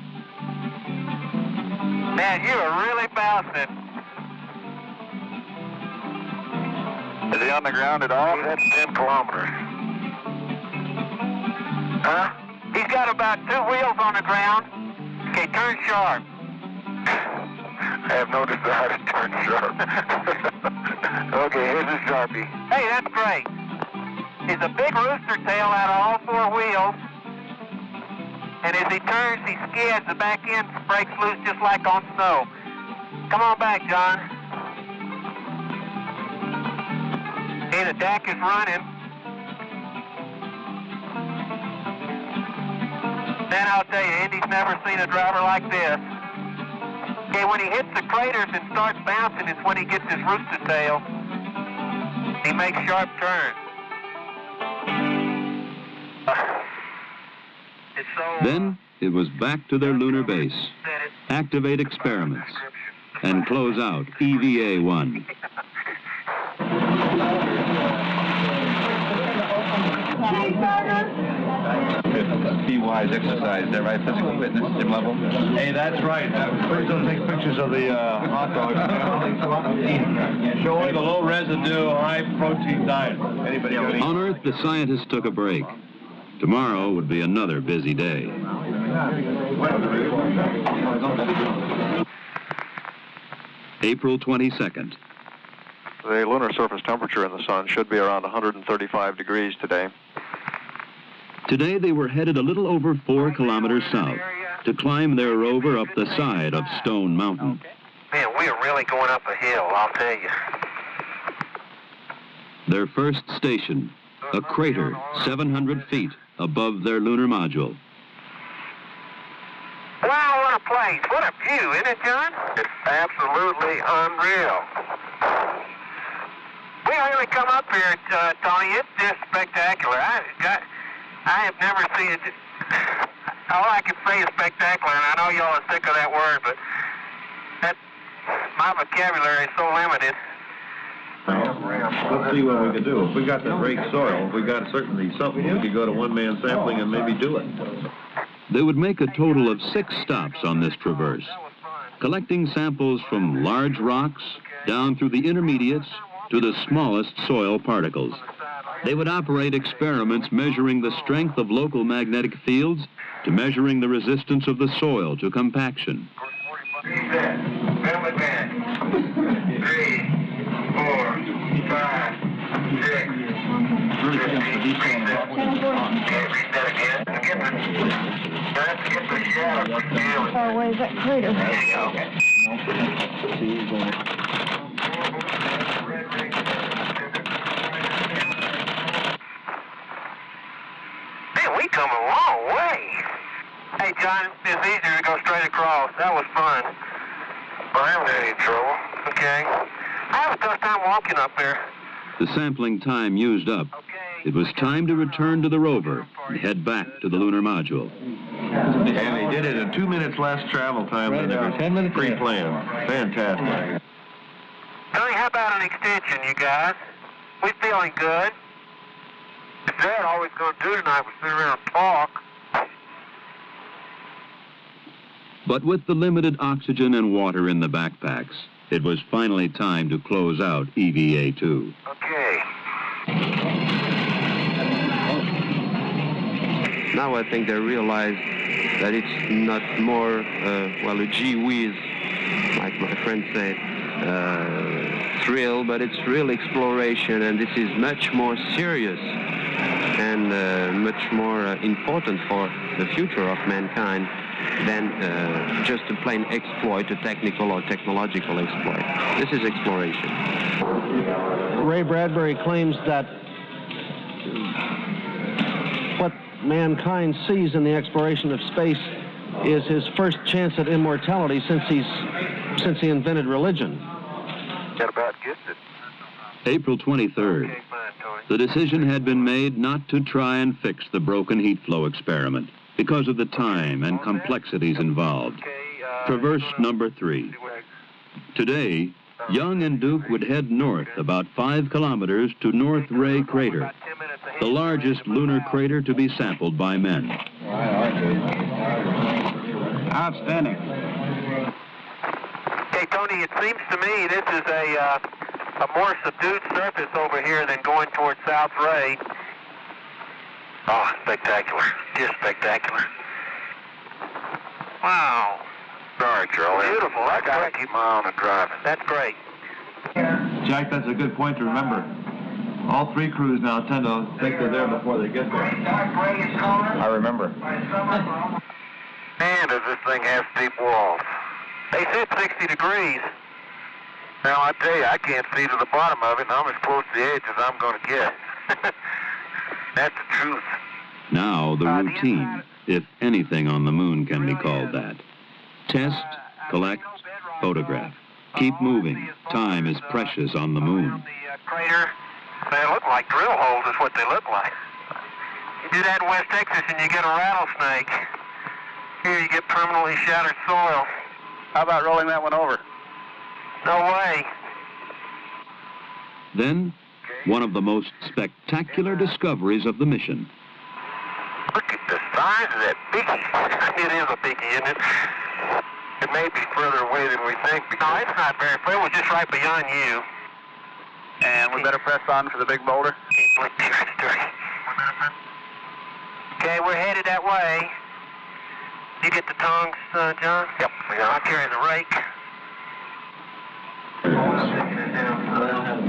Man, you are really bouncing. Is he on the ground at all? That's 10 kilometers. Huh? He's got about 2 wheels on the ground. Okay, turn sharp. I have no desire to turn sharp. Okay, here's the Sharpie. Hey, that's great. He's a big rooster tail out of all 4 wheels. And as he turns, he skids. The back end breaks loose just like on snow. Come on back, John. Hey, the deck is running. Man, I'll tell you, Indy's never seen a driver like this. Okay, when he hits the craters and starts bouncing is when he gets his rooster tail. He makes sharp turns. Then it was back to their lunar base. Activate experiments. and close out EVA-1. Be wise exercise, is that right? Physical fitness, gym level? Hey, that's right. Please don't take pictures of the hot dog. Showing the low residue, high protein diet. Anybody got any? On Earth, the scientists took a break. Tomorrow would be another busy day. April 22nd. The lunar surface temperature in the sun should be around 135 degrees today. Today they were headed a little over 4 kilometers south to climb their rover up the side of Stone Mountain. Man, we are really going up a hill, I'll tell you. Their first station, a crater 700 feet above their lunar module. Wow, what a place. What a view, isn't it, John? It's absolutely unreal. We really come up here, Tony. It's just spectacular. I have never seen it. All I can say is spectacular, and I know y'all are sick of that word, but my vocabulary is so limited. Let's see what we can do. If we got the rake soil, if we got certainly something, we could go to one-man sampling and maybe do it. They would make a total of 6 stops on this traverse, collecting samples from large rocks down through the intermediates to the smallest soil particles. They would operate experiments measuring the strength of local magnetic fields to measuring the resistance of the soil to compaction. 3, 4, 5, 6. Far away is that crater? Man, we come a long way. Hey, John, it's easier to go straight across. That was fun. Well, I haven't had any trouble. Okay. I have a tough time walking up there. The sampling time used up, it was time to return to the rover and head back to the lunar module. And they did it in 2 minutes less travel time than it was pre-planned. Fantastic. Tony, how about an extension, you guys? We feeling good. If that all we're going to do tonight was sit around and talk. But with the limited oxygen and water in the backpacks, it was finally time to close out EVA-2. Okay. Now I think they realize that it's not more, well, a gee whiz, like my friend said, thrill, but it's real exploration, and this is much more serious and much more important for the future of mankind than just a plain exploit, a technical or technological exploit. This is exploration. Ray Bradbury claims that what mankind sees in the exploration of space is his first chance at immortality since he invented religion. That about gets it. April 23rd. The decision had been made not to try and fix the broken heat flow experiment because of the time and complexities involved. Traverse number 3. Today, Young and Duke would head north about 5 kilometers to North Ray Crater, the largest lunar crater to be sampled by men. Outstanding. Hey, Tony, it seems to me this is a more subdued surface over here than going towards South Ray. Oh, spectacular. Just spectacular. Wow. Sorry, Charlie. Beautiful. I got to keep my eye on the driving. That's great. Jack, that's a good point to remember. All 3 crews now tend to think they're there before they get there. I remember. Man, does this thing have steep walls. They said 60 degrees. Now, I tell you, I can't see to the bottom of it, and I'm as close to the edge as I'm going to get. That's the truth. Now the routine, if anything on the moon can be called that. Test, collect, photograph. Keep moving. Time is precious on the moon. Crater, they look like drill holes is what they look like. You do that in West Texas and you get a rattlesnake. Here you get permanently shattered soil. How about rolling that one over? No way. Then, one of the most spectacular discoveries of the mission. Look at the size of that biggie. It is a biggie, isn't it? It may be further away than we think. No, it's not very far. It was just right beyond you. And we better press on for the big boulder. Okay, we're headed that way. You get the tongs, John? Yep. I'll carry the rake.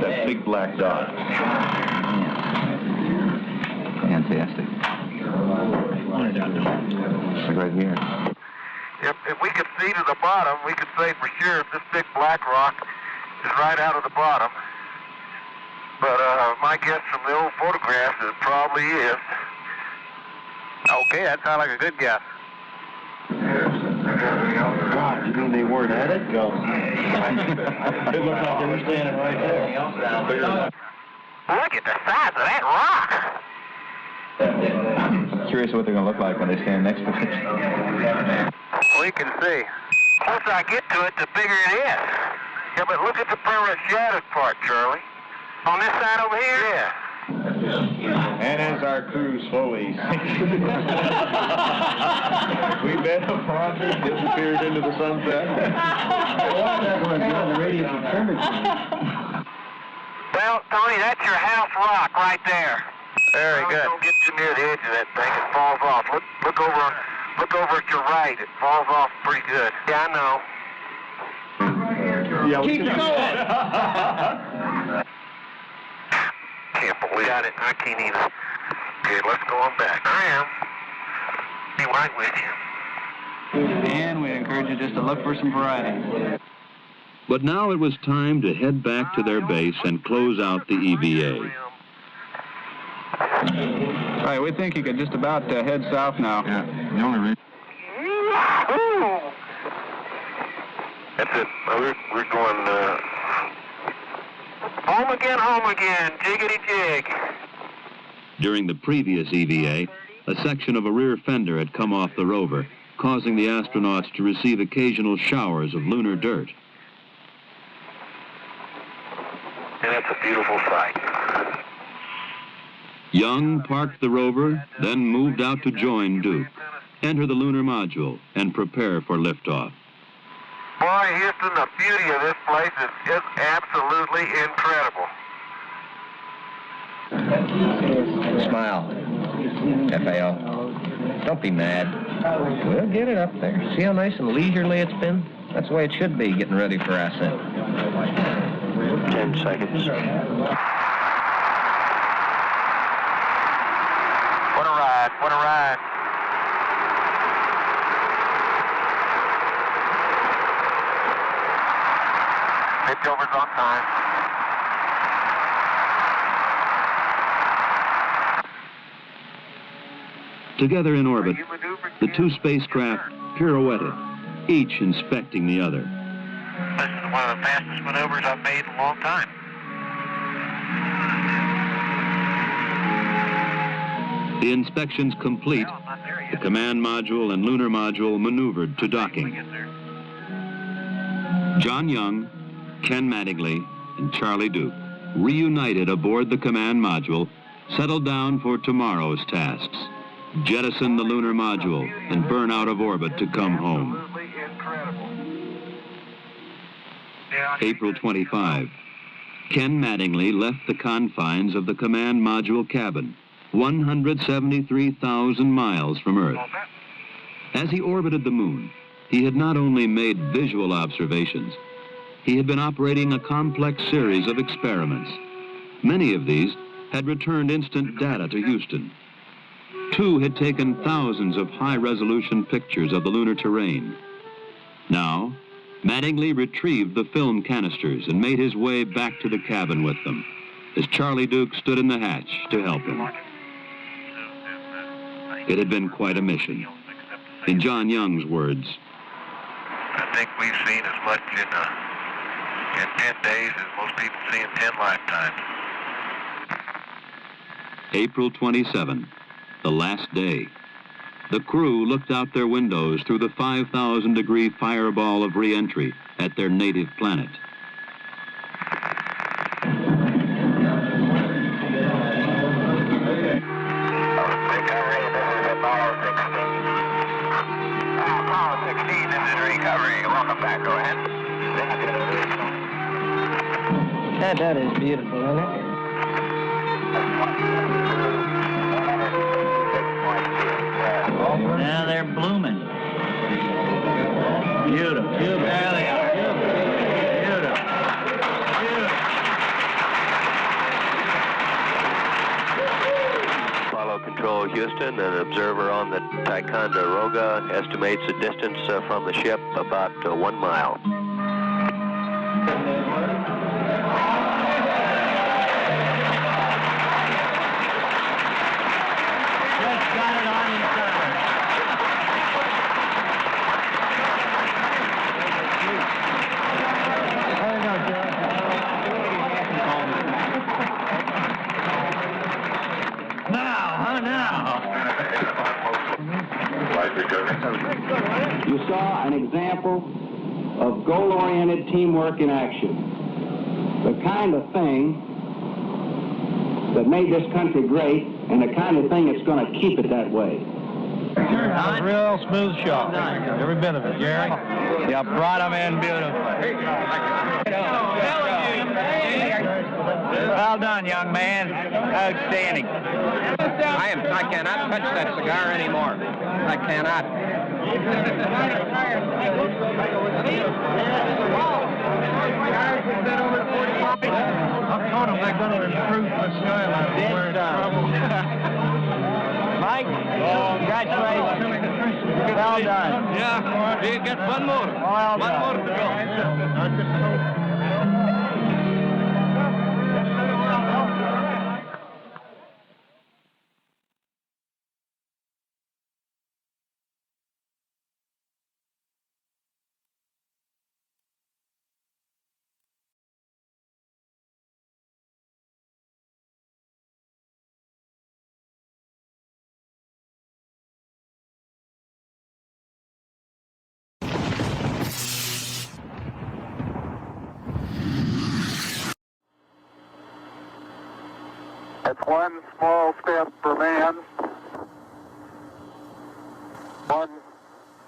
That big black dot. Fantastic. Right here. If we could see to the bottom, we could say for sure this big black rock is right out of the bottom. But my guess from the old photographs is it probably is. Okay, that sounds like a good guess. God, you mean they weren't at it? Go. It looked like they were standing right there. Look at the size of that rock. Curious what they're going to look like when they stand next to it. We can see. The closer I get to it, the bigger it is. Yeah, but look at the permanent shadowed part, Charlie. On this side over here? Yeah. And as our crew slowly we bet upon it, disappeared into the sunset. Well, Tony, that's your house rock right there. Very good. Don't get too near the edge of that thing. It falls off. Look over at your right. It falls off pretty good. Yeah, I know. Yeah, keep going. Can't believe it. I can't either. Okay, let's go on back. I am. Be right with you. And we encourage you just to look for some variety. But now it was time to head back to their base and close out the EVA. All right, we think you could just about head south now. Yeah, the only reason. That's it. We're going, home again, jiggity jig. During the previous EVA, a section of a rear fender had come off the rover, causing the astronauts to receive occasional showers of lunar dirt. And it's a beautiful sight. Young parked the rover, then moved out to join Duke, enter the lunar module, and prepare for liftoff. Boy, Houston, the beauty of this place is just absolutely incredible. Smile, FAO. Don't be mad. We'll get it up there. See how nice and leisurely it's been? That's the way it should be, getting ready for ascent. 10 seconds. What a ride, what a ride. Midjover's on time. Together in orbit, the two spacecraft pirouetted, each inspecting the other. This is one of the fastest maneuvers I've made in a long time. The inspections complete, the command module and lunar module maneuvered to docking. John Young, Ken Mattingly, and Charlie Duke, reunited aboard the command module, settled down for tomorrow's tasks. Jettison the lunar module and burn out of orbit to come home. April 25. Ken Mattingly left the confines of the command module cabin, 173,000 miles from Earth. As he orbited the moon, he had not only made visual observations, he had been operating a complex series of experiments. Many of these had returned instant data to Houston. Two had taken thousands of high-resolution pictures of the lunar terrain. Now, Mattingly retrieved the film canisters and made his way back to the cabin with them, as Charlie Duke stood in the hatch to help him. It had been quite a mission. In John Young's words, I think we've seen as much in 10 days as most people see in 10 lifetimes. April 27, the last day. The crew looked out their windows through the 5,000-degree fireball of re-entry at their native planet. That is beautiful, isn't it? Now they're blooming. Beautiful. There they are. Beautiful. Follow Control Houston, an observer on the Ticonderoga estimates the distance from the ship about 1 mile. Just got it on inside. You saw an example of goal-oriented teamwork in action. The kind of thing that made this country great and the kind of thing that's going to keep it that way. A real smooth shot. Every bit of it, Jerry. You brought him in beautifully. Well done, young man. Outstanding. I cannot touch that cigar anymore. I cannot. I told them they're going to improve the skyline. We're in trouble. Mike, congratulations. Well done. Yeah, we get one more. Well done. One more to go. It's one small step for man, one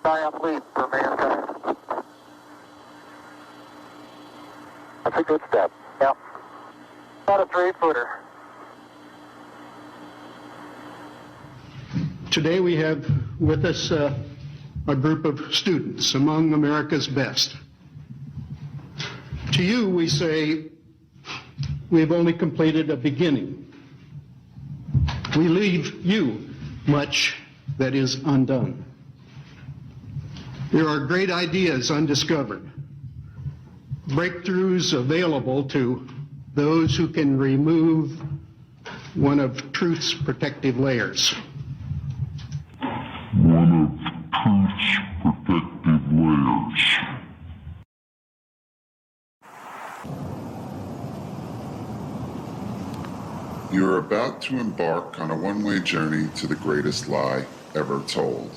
giant leap for mankind. That's a good step. Yep. About a 3-footer. Today we have with us a group of students among America's best. To you, we say, we have only completed a beginning. We leave you much that is undone. There are great ideas undiscovered, breakthroughs available to those who can remove one of truth's protective layers. One of truth's protective layers. You are about to embark on a one-way journey to the greatest lie ever told.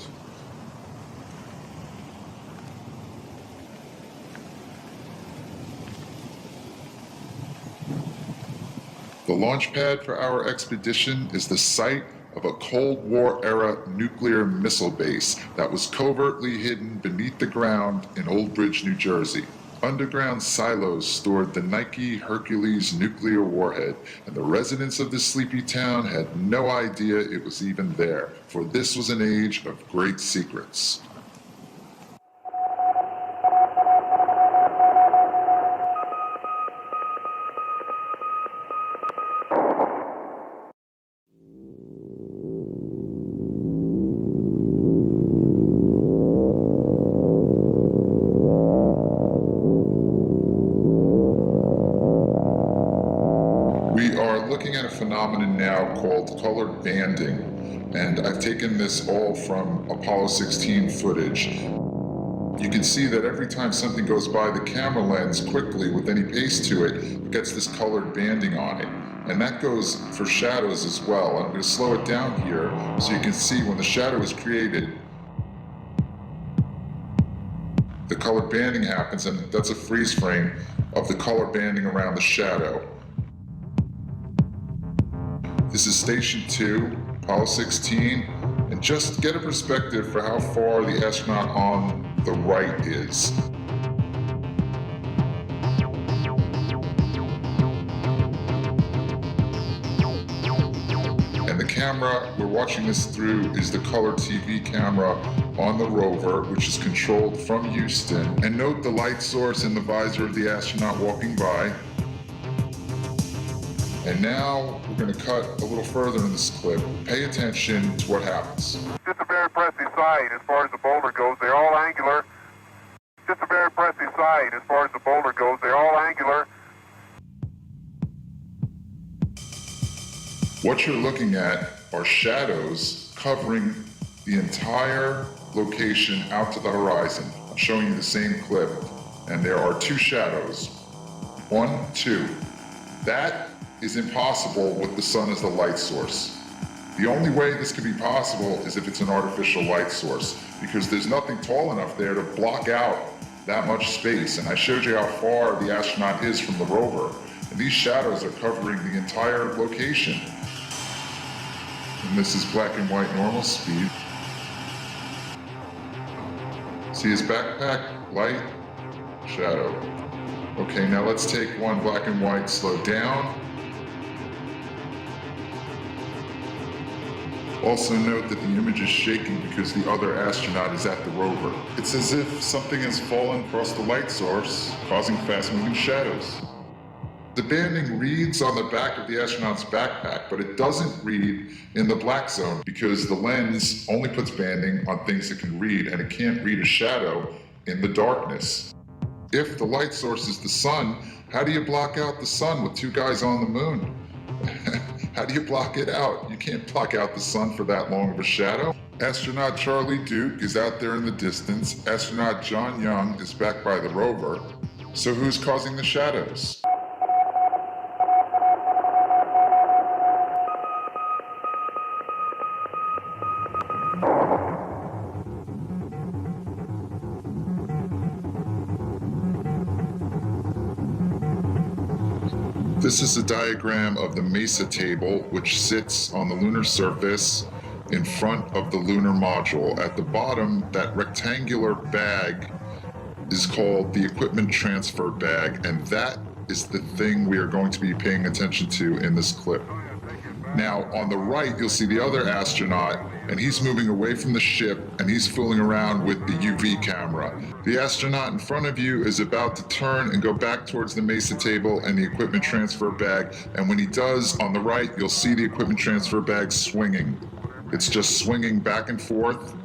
The launch pad for our expedition is the site of a Cold War-era nuclear missile base that was covertly hidden beneath the ground in Old Bridge, New Jersey. Underground silos stored the Nike Hercules nuclear warhead, and the residents of this sleepy town had no idea it was even there, for this was an age of great secrets. Phenomenon now called colored banding, and I've taken this all from Apollo 16 footage. You can see that every time something goes by the camera lens quickly with any pace to it, it gets this colored banding on it. And that goes for shadows as well. I'm going to slow it down here so you can see when the shadow is created, the colored banding happens, and that's a freeze frame of the color banding around the shadow. This is Station 2, Apollo 16, and just get a perspective for how far the astronaut on the right is. camera we're watching this through is the color TV camera on the rover, which is controlled from Houston. And note the light source in the visor of the astronaut walking by. And now we're going to cut a little further in this clip. Pay attention to what happens. Just a very pressy sight as far as the boulder goes. They're all angular. Just a very pressy sight as far as the boulder goes. They're all angular. What you're looking at are shadows covering the entire location out to the horizon. I'm showing you the same clip, and there are two shadows. 1, 2. That is impossible with the sun as the light source. The only way this could be possible is if it's an artificial light source, because there's nothing tall enough there to block out that much space. And I showed you how far the astronaut is from the rover. And these shadows are covering the entire location. And this is black and white normal speed. See his backpack, light, shadow. Okay, now let's take one black and white, slow down. Also note that the image is shaking because the other astronaut is at the rover. It's as if something has fallen across the light source, causing fast-moving shadows. The banding reads on the back of the astronaut's backpack, but it doesn't read in the black zone because the lens only puts banding on things it can read, and it can't read a shadow in the darkness. If the light source is the sun, how do you block out the sun with two guys on the moon? How do you block it out? You can't block out the sun for that long of a shadow. Astronaut Charlie Duke is out there in the distance. Astronaut John Young is back by the rover. So who's causing the shadows? This is a diagram of the MESA table, which sits on the lunar surface in front of the lunar module. At the bottom, that rectangular bag is called the equipment transfer bag, and that is the thing we are going to be paying attention to in this clip. Now, on the right, you'll see the other astronaut, and he's moving away from the ship, and he's fooling around with the UV camera. The astronaut in front of you is about to turn and go back towards the MESA table and the equipment transfer bag, and when he does, on the right, you'll see the equipment transfer bag swinging. It's just swinging back and forth,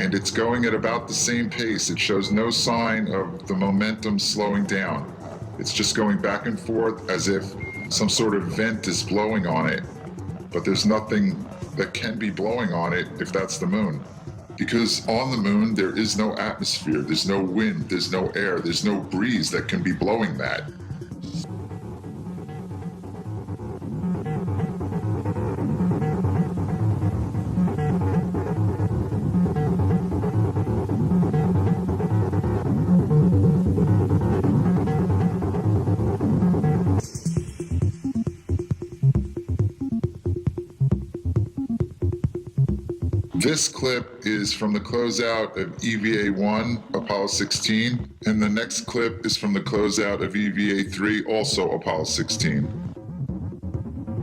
and it's going at about the same pace. It shows no sign of the momentum slowing down. It's just going back and forth as if some sort of vent is blowing on it, but there's nothing that can be blowing on it if that's the moon. Because on the moon, there is no atmosphere, there's no wind, there's no air, there's no breeze that can be blowing that. This clip is from the closeout of EVA-1, Apollo 16, and the next clip is from the closeout of EVA-3, also Apollo 16.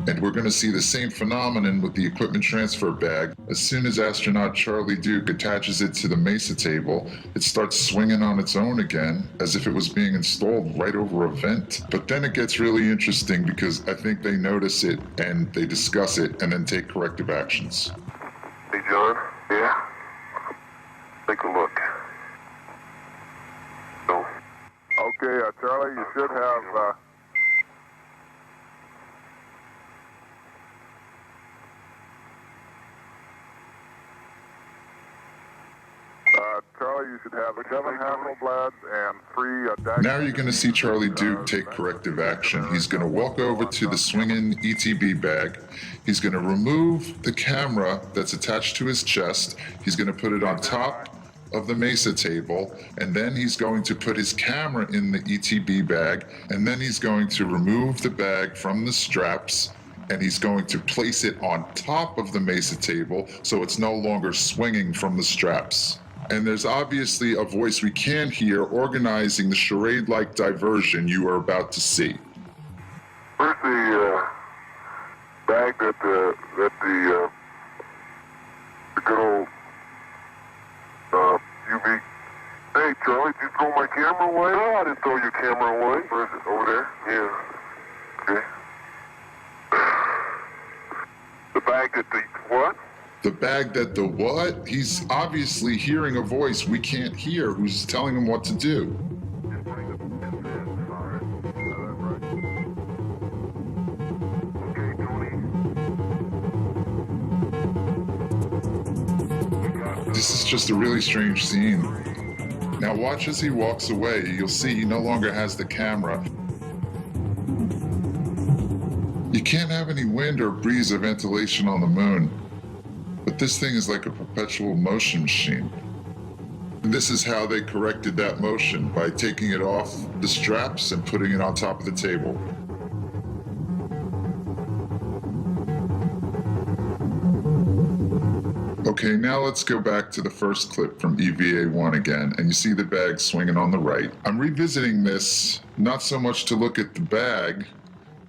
And we're going to see the same phenomenon with the equipment transfer bag. As soon as astronaut Charlie Duke attaches it to the MESA table, it starts swinging on its own again, as if it was being installed right over a vent. But then it gets really interesting because I think they notice it and they discuss it and then take corrective actions. Hey, John. Yeah? Take a look. So. Okay, Charlie, you should have, Charlie, you should have 7 Hasselblads and 3... Now you're going to see Charlie Duke take corrective action. He's going to walk over to the swinging ETB bag. He's going to remove the camera that's attached to his chest. He's going to put it on top of the MESA table, and then he's going to put his camera in the ETB bag, and then he's going to remove the bag from the straps, and he's going to place it on top of the MESA table so it's no longer swinging from the straps. And there's obviously a voice we can hear organizing the charade-like diversion you are about to see. Where's the bag that the good old UV. Hey, Charlie, did you throw my camera away? No, I didn't throw your camera away. Where is it? Over there? Yeah. Okay. The bag that the what? The bag that the what? He's obviously hearing a voice we can't hear who's telling him what to do. This is just a really strange scene. Now watch as he walks away. You'll see he no longer has the camera. You can't have any wind or breeze or ventilation on the moon. But this thing is like a perpetual motion machine. And this is how they corrected that motion, by taking it off the straps and putting it on top of the table. Okay, now let's go back to the first clip from EVA-1 again, and you see the bag swinging on the right. I'm revisiting this not so much to look at the bag,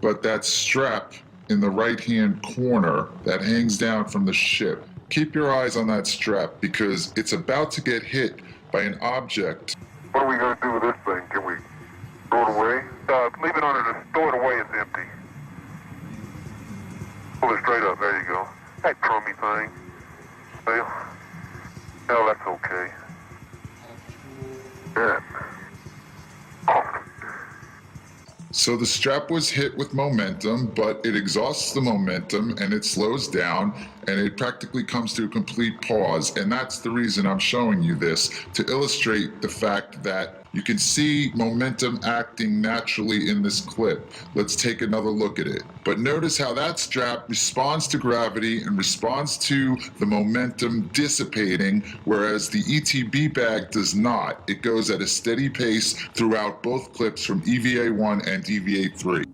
but that strap in the right-hand corner that hangs down from the ship. Keep your eyes on that strap because it's about to get hit by an object. What are we going to do with this thing? Can we throw it away? Leave it under the, throw it away, it's empty. Pull it straight up, there you go. That crummy thing. Well, that's okay. Yeah. So the strap was hit with momentum, but it exhausts the momentum and it slows down and it practically comes to a complete pause. And that's the reason I'm showing you this, to illustrate the fact that you can see momentum acting naturally in this clip. Let's take another look at it. But notice how that strap responds to gravity and responds to the momentum dissipating, whereas the ETB bag does not. It goes at a steady pace throughout both clips from EVA-1 and EVA-3.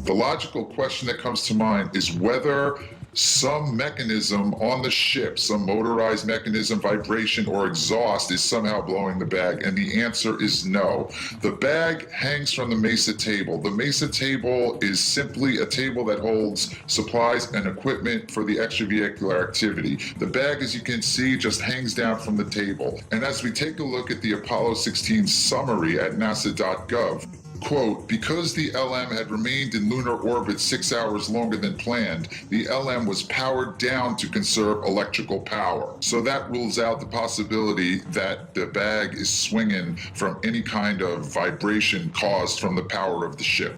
The logical question that comes to mind is whether some mechanism on the ship, some motorized mechanism, vibration, or exhaust is somehow blowing the bag, and the answer is no. The bag hangs from the Mesa table. The Mesa table is simply a table that holds supplies and equipment for the extravehicular activity. The bag, as you can see, just hangs down from the table. And as we take a look at the Apollo 16 summary at nasa.gov, quote, because the LM had remained in lunar orbit 6 hours longer than planned, the LM was powered down to conserve electrical power. So that rules out the possibility that the bag is swinging from any kind of vibration caused from the power of the ship.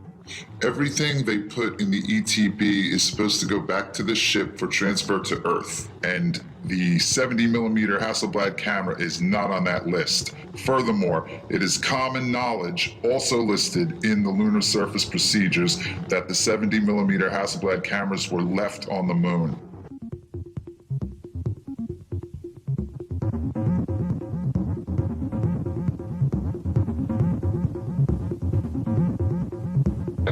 Everything they put in the ETB is supposed to go back to the ship for transfer to Earth, and the 70mm Hasselblad camera is not on that list. Furthermore, it is common knowledge, also listed in the lunar surface procedures, that the 70mm Hasselblad cameras were left on the moon.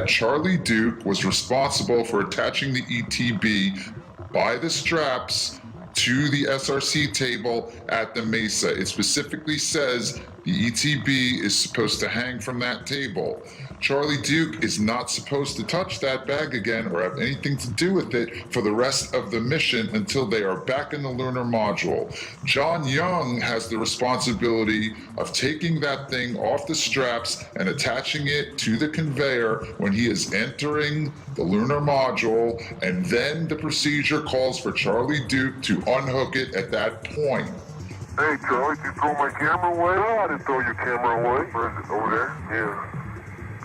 Charlie Duke was responsible for attaching the ETB by the straps to the SRC table at the Mesa. It specifically says the ETB is supposed to hang from that table. Charlie Duke is not supposed to touch that bag again or have anything to do with it for the rest of the mission until they are back in the lunar module. John Young has the responsibility of taking that thing off the straps and attaching it to the conveyor when he is entering the lunar module, and then the procedure calls for Charlie Duke to unhook it at that point. Hey, Charlie, did you throw my camera away? No, I didn't throw your camera away. Where is it? Over there? Yeah.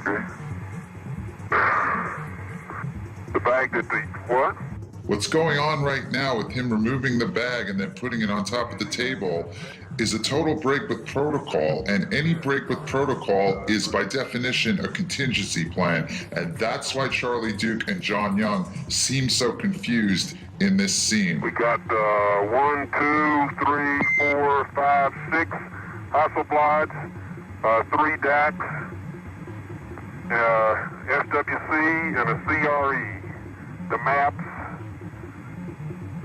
Okay. The bag that the what? What's going on right now with him removing the bag and then putting it on top of the table is a total break with protocol, and any break with protocol is by definition a contingency plan, and that's why Charlie Duke and John Young seem so confused in this scene. We got 1, 2, 3, 4, 5, 6 Hasselblads, 3 DACs, SWC, and a CRE. The maps,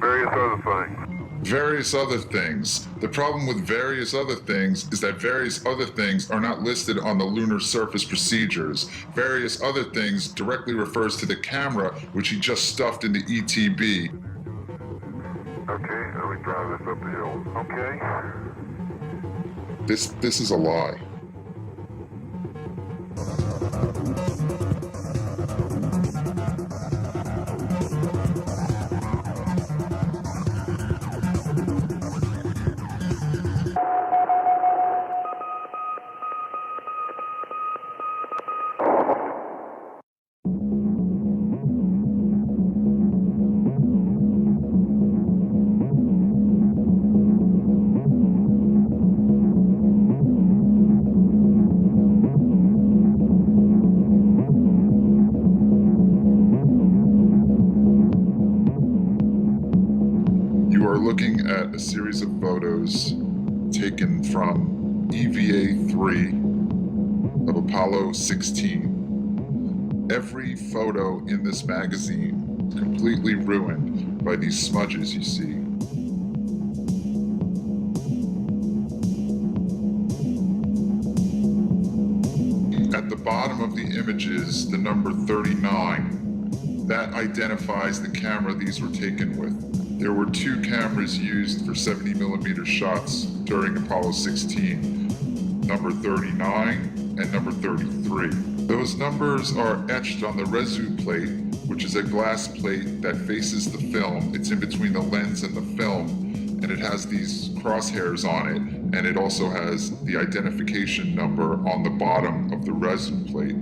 various other things. Various other things. The problem with various other things is that various other things are not listed on the lunar surface procedures. Various other things directly refers to the camera, which he just stuffed into ETB. Okay, let me drive this up the hill. Okay. This is a lie. You are looking at a series of photos taken from EVA-3 of Apollo 16. Every photo in this magazine completely ruined by these smudges you see. At the bottom of the images, the number 39, that identifies the camera these were taken with. There were 2 cameras used for 70mm shots during Apollo 16, number 39 and number 33. Those numbers are etched on the resu plate, which is a glass plate that faces the film. It's in between the lens and the film, and it has these crosshairs on it, and it also has the identification number on the bottom of the resu plate.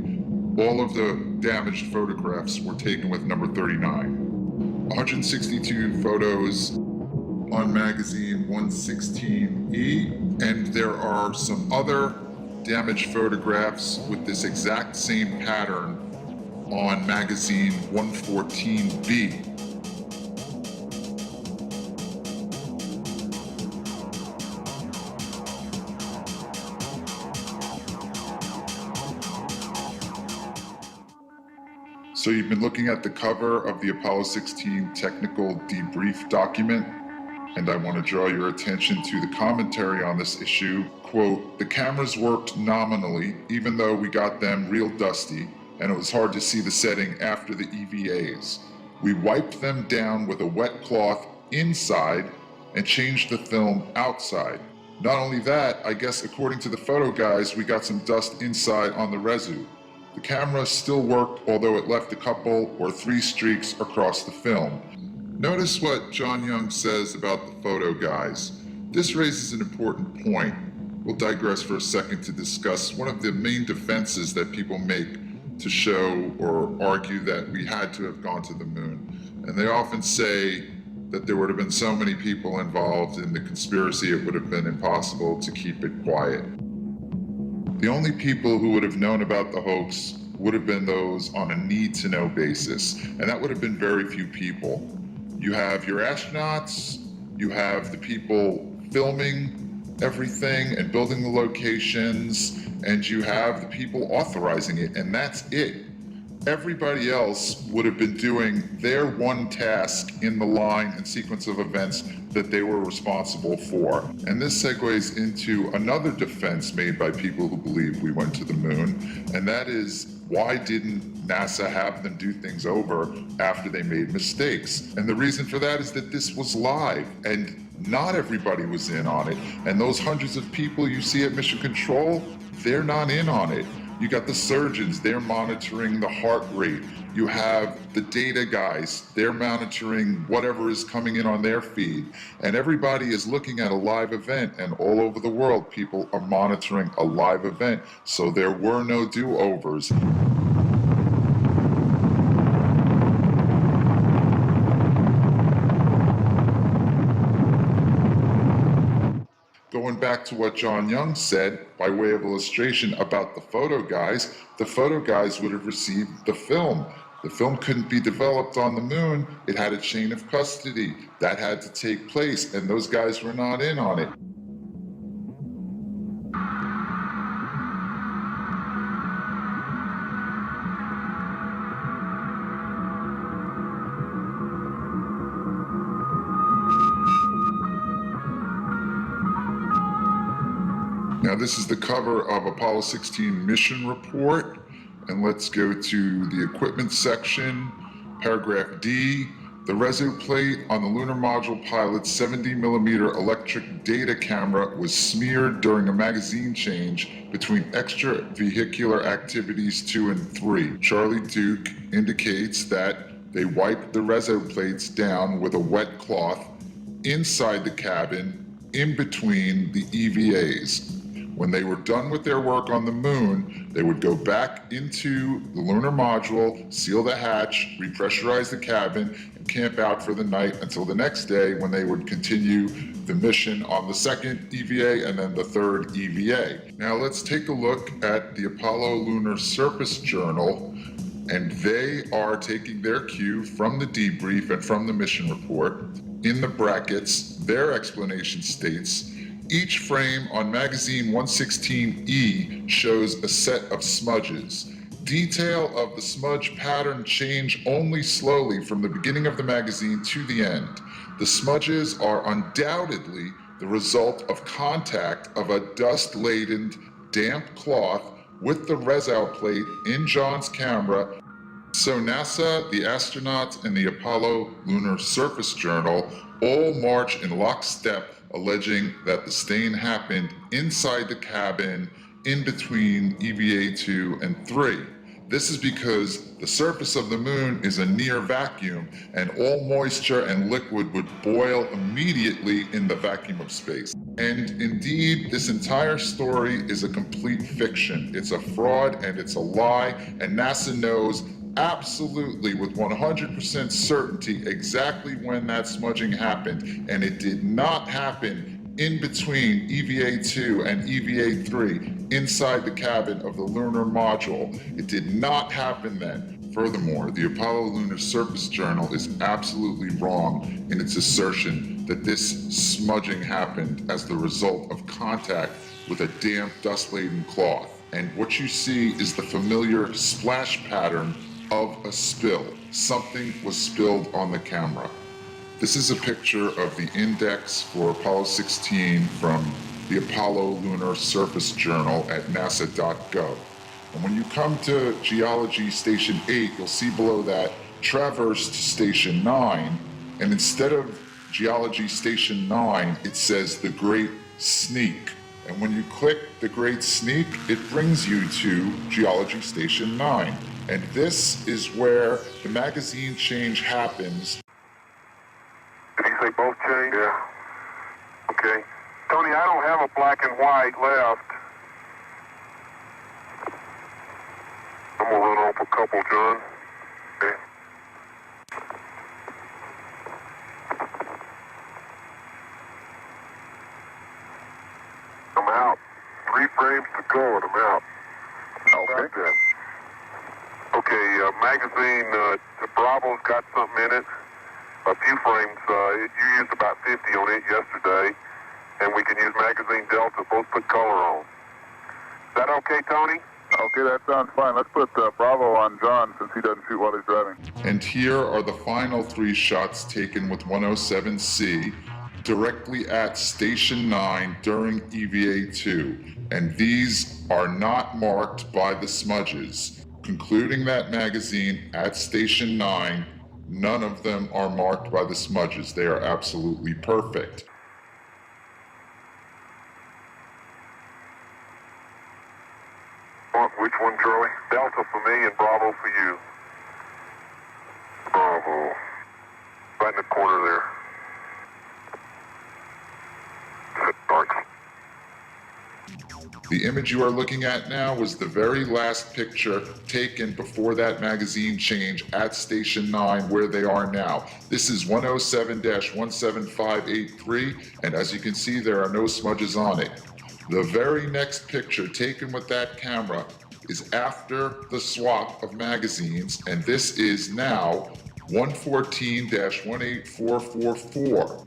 All of the damaged photographs were taken with number 39. 162 photos on magazine 116E, and there are some other damaged photographs with this exact same pattern on magazine 114B. So you've been looking at the cover of the Apollo 16 technical debrief document, and I want to draw your attention to the commentary on this issue. Quote, "The cameras worked nominally, even though we got them real dusty, and it was hard to see the setting after the EVAs. We wiped them down with a wet cloth inside and changed the film outside. Not only that, I guess according to the photo guys, we got some dust inside on the resu. The camera still worked, although it left a couple or 3 streaks across the film." Notice what John Young says about the photo guys. This raises an important point. We'll digress for a second to discuss one of the main defenses that people make to show or argue that we had to have gone to the moon. And they often say that there would have been so many people involved in the conspiracy it would have been impossible to keep it quiet. The only people who would have known about the hoax would have been those on a need-to-know basis, and that would have been very few people. You have your astronauts, you have the people filming everything and building the locations, and you have the people authorizing it, and that's it. Everybody else would have been doing their one task in the line and sequence of events that they were responsible for. And this segues into another defense made by people who believe we went to the moon, and that is, why didn't NASA have them do things over after they made mistakes? And the reason for that is that this was live, and not everybody was in on it. And those hundreds of people you see at Mission Control, they're not in on it. You got the surgeons, they're monitoring the heart rate. You have the data guys, they're monitoring whatever is coming in on their feed. And everybody is looking at a live event, and all over the world, people are monitoring a live event. So there were no do-overs. Going back to what John Young said, by way of illustration about the photo guys would have received the film. The film couldn't be developed on the moon. It had a chain of custody. That had to take place, and those guys were not in on it. Now this is the cover of Apollo 16 mission report, and let's go to the equipment section, paragraph D. The reso plate on the lunar module pilot's 70mm electric data camera was smeared during a magazine change between extravehicular activities 2 and 3. Charlie Duke indicates that they wiped the reso plates down with a wet cloth inside the cabin in between the EVAs. When they were done with their work on the moon, they would go back into the lunar module, seal the hatch, repressurize the cabin, and camp out for the night until the next day when they would continue the mission on the second EVA and then the third EVA. Now let's take a look at the Apollo Lunar Surface Journal, and they are taking their cue from the debrief and from the mission report. In the brackets, their explanation states, each frame on magazine 116E shows a set of smudges. Detail of the smudge pattern change only slowly from the beginning of the magazine to the end. The smudges are undoubtedly the result of contact of a dust-laden, damp cloth with the reso plate in John's camera. So NASA, the astronauts, and the Apollo Lunar Surface Journal all march in lockstep, alleging that the stain happened inside the cabin in between EVA 2 and 3. This is because the surface of the moon is a near vacuum, and all moisture and liquid would boil immediately in the vacuum of space. And indeed, this entire story is a complete fiction. It's a fraud and it's a lie, and NASA knows absolutely with 100% certainty exactly when that smudging happened, and it did not happen in between EVA 2 and EVA 3 inside the cabin of the lunar module. It did not happen then. Furthermore, the Apollo Lunar Surface Journal is absolutely wrong in its assertion that this smudging happened as the result of contact with a damp, dust-laden cloth. And what you see is the familiar splash pattern of a spill. Something was spilled on the camera. This is a picture of the index for Apollo 16 from the Apollo Lunar Surface Journal at nasa.gov. And when you come to Geology Station 8, you'll see below that Traversed Station 9, and instead of Geology Station 9, it says The Great Sneak. And when you click The Great Sneak, it brings you to Geology Station 9. And this is where the magazine change happens. Did he say both change? Yeah. Okay. Tony, I don't have a black and white left. I'm gonna run off a couple, John. Okay. I'm out. 3 frames to go and I'm out. Okay. Okay, magazine, Bravo's got something in it. A few frames. You used about 50 on it yesterday, and we can use magazine Delta. Both put color on. Is that okay, Tony? Okay, that sounds fine. Let's put Bravo on John since he doesn't shoot while he's driving. And here are the final 3 shots taken with 107C directly at Station 9 during EVA 2. And these are not marked by the smudges. Concluding that magazine at Station 9, none of them are marked by the smudges. They are absolutely perfect. Which one, Charlie? Delta for me and Bravo for you. Bravo. Right in the corner there. Dark. The image you are looking at now was the very last picture taken before that magazine change at Station 9 where they are now. This is 107-17583, and as you can see, there are no smudges on it. The very next picture taken with that camera is after the swap of magazines, and this is now 114-18444.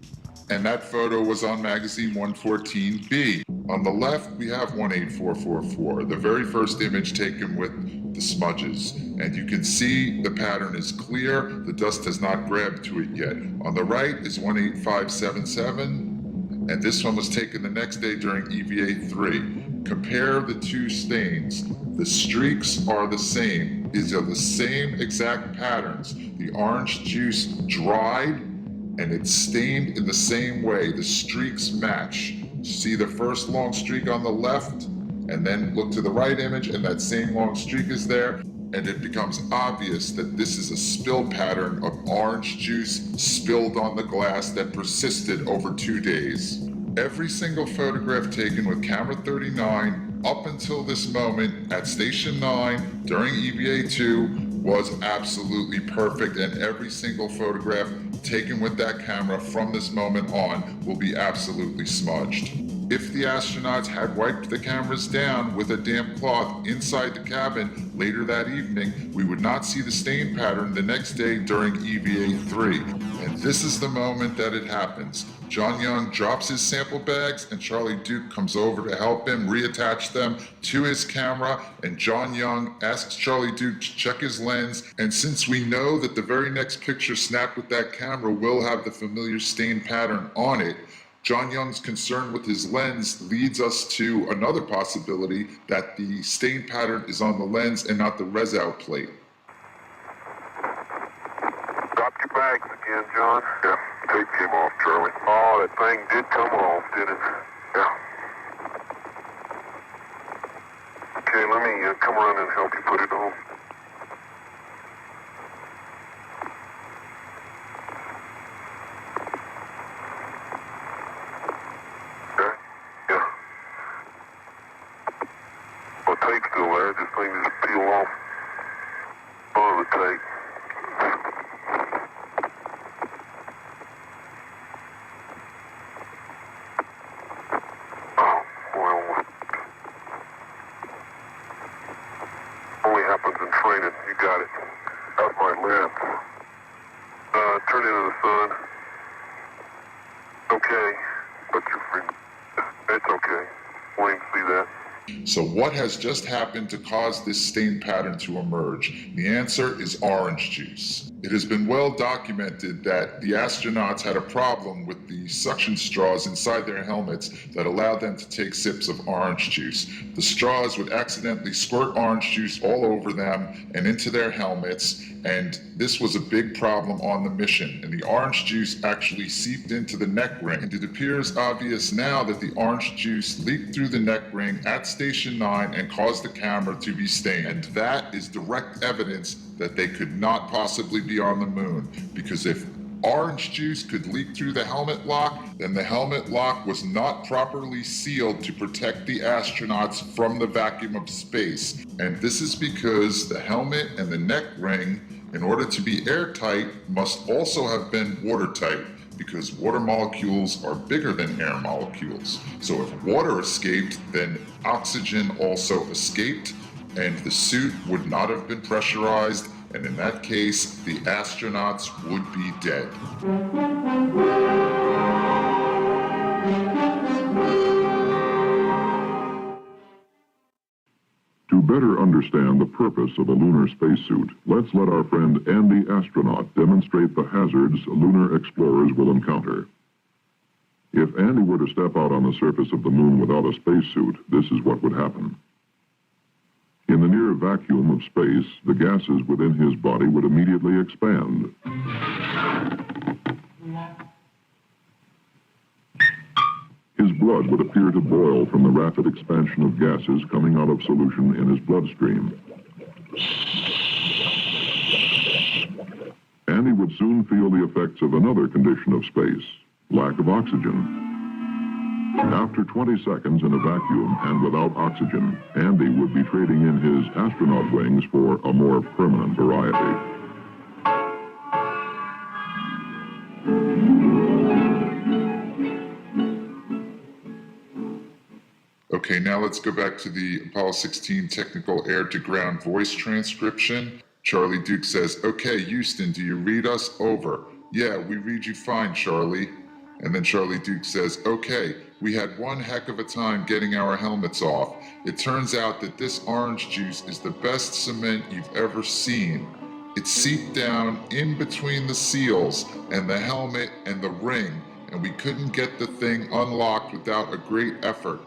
And that photo was on magazine 114B. On the left, we have 18444, the very first image taken with the smudges. And you can see the pattern is clear. The dust has not grabbed to it yet. On the right is 18577. and this one was taken the next day during EVA 3. Compare the two stains. The streaks are the same. These are the same exact patterns. The orange juice dried and it's stained in the same way. The streaks match. See the first long streak on the left, and then look to the right image and that same long streak is there, and it becomes obvious that this is a spill pattern of orange juice spilled on the glass that persisted over 2 days. Every single photograph taken with camera 39 up until this moment at Station 9 during EVA 2 was absolutely perfect, and every single photograph taken with that camera from this moment on will be absolutely smudged. If the astronauts had wiped the cameras down with a damp cloth inside the cabin later that evening, we would not see the stain pattern the next day during EVA 3. And this is the moment that it happens. John Young drops his sample bags and Charlie Duke comes over to help him reattach them to his camera, and John Young asks Charlie Duke to check his lens, and since we know that the very next picture snapped with that camera will have the familiar stain pattern on it, John Young's concern with his lens leads us to another possibility that the stain pattern is on the lens and not the res-out plate. Drop your bags again, John. Yeah, tape came off, Charlie. Oh, that thing did come off, didn't it? Yeah. Okay, let me come around and help you put it on. Okay, yeah. Well, tape's still there. This thing just peel off on the tape. Only happens in training. You got it. That's my lens. Turn into the sun. Okay. But you're free. It's okay. Wait and see that. So what has just happened to cause this stain pattern to emerge? The answer is orange juice. It has been well documented that the astronauts had a problem with the suction straws inside their helmets that allowed them to take sips of orange juice. The straws would accidentally squirt orange juice all over them and into their helmets, and this was a big problem on the mission. And the orange juice actually seeped into the neck ring. And it appears obvious now that the orange juice leaked through the neck ring at Station 9 and caused the camera to be stained. And that is direct evidence that they could not possibly be on the moon, because if orange juice could leak through the helmet lock, then the helmet lock was not properly sealed to protect the astronauts from the vacuum of space. And this is because the helmet and the neck ring, in order to be airtight, must also have been watertight, because water molecules are bigger than air molecules. So if water escaped, then oxygen also escaped, and the suit would not have been pressurized, and in that case, the astronauts would be dead. To better understand the purpose of a lunar spacesuit, let's let our friend Andy Astronaut demonstrate the hazards lunar explorers will encounter. If Andy were to step out on the surface of the moon without a spacesuit, this is what would happen. In the near vacuum of space, the gases within his body would immediately expand. His blood would appear to boil from the rapid expansion of gases coming out of solution in his bloodstream. And he would soon feel the effects of another condition of space, lack of oxygen. After 20 seconds in a vacuum and without oxygen, Andy would be trading in his astronaut wings for a more permanent variety. Okay, now let's go back to the Apollo 16 technical air-to-ground voice transcription. Charlie Duke says, "Okay, Houston, do you read us? Over." "Yeah, we read you fine, Charlie." And then Charlie Duke says, "Okay, we had one heck of a time getting our helmets off. It turns out that this orange juice is the best cement you've ever seen. It seeped down in between the seals and the helmet and the ring, and we couldn't get the thing unlocked without a great effort.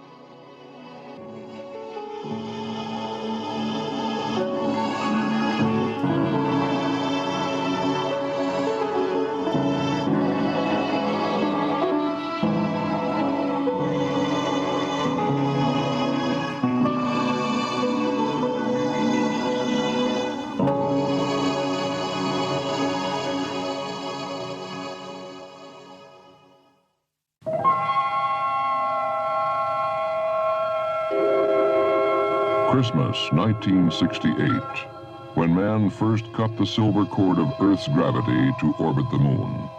Christmas, 1968, when man first cut the silver cord of Earth's gravity to orbit the moon.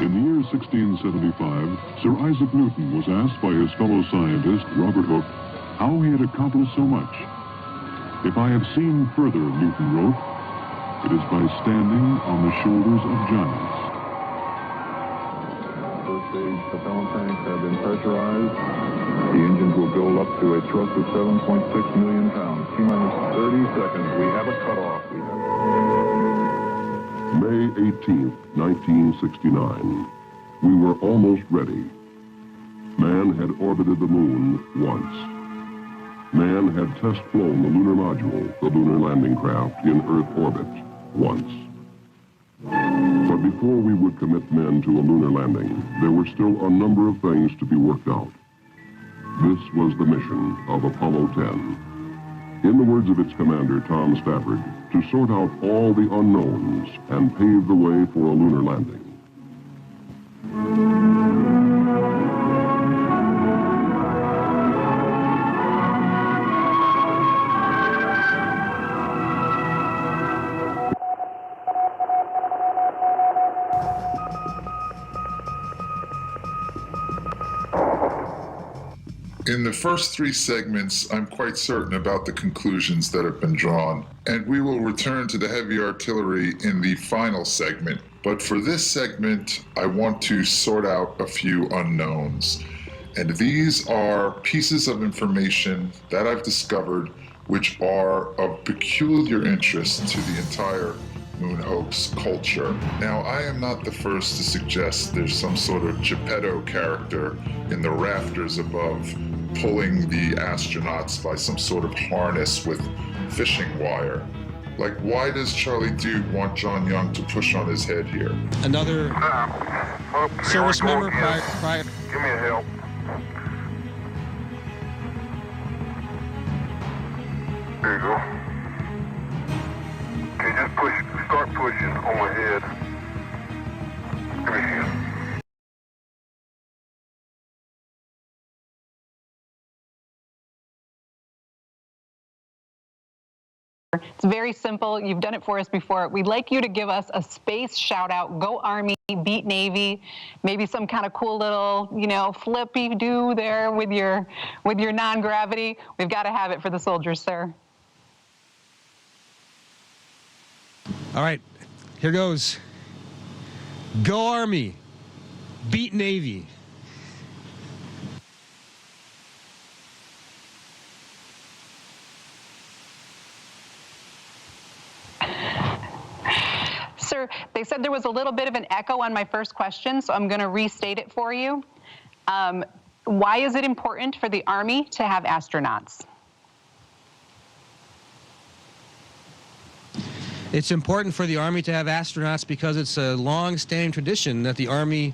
In the year 1675, Sir Isaac Newton was asked by his fellow scientist, Robert Hooke, how he had accomplished so much. If I have seen further, Newton wrote, it is by standing on the shoulders of giants. First stage propellant tanks have been pressurized. The engines will build up to a thrust of 7.6 million pounds. T-minus 30 seconds. We have a cutoff. May 18th, 1969. We were almost ready. Man had orbited the moon once. Man had test flown the lunar module, the lunar landing craft, in Earth orbit once. But before we would commit men to a lunar landing, there were still a number of things to be worked out. This was the mission of Apollo 10. In the words of its commander, Tom Stafford, to sort out all the unknowns and pave the way for a lunar landing. In the first three segments, I'm quite certain about the conclusions that have been drawn, and we will return to the heavy artillery in the final segment. But for this segment, I want to sort out a few unknowns. And these are pieces of information that I've discovered which are of peculiar interest to the entire moon hoax culture. Now, I am not the first to suggest there's some sort of Geppetto character in the rafters above, pulling the astronauts by some sort of harness with fishing wire. Like, why does Charlie Duke want John Young to push on his head here? Another service member prior. Give me a help. There you go. Okay, just push, start pushing on my head. Give me a hand. It's very simple. You've done it for us before. We'd like you to give us a space shout out. Go Army, beat Navy, maybe some kind of cool little, flippy do there with your non-gravity. We've got to have it for the soldiers, sir. All right, here goes. Go Army, beat Navy. Sir, they said there was a little bit of an echo on my first question, so I'm going to restate it for you. Why is it important for the Army to have astronauts? It's important for the Army to have astronauts because it's a long-standing tradition that the Army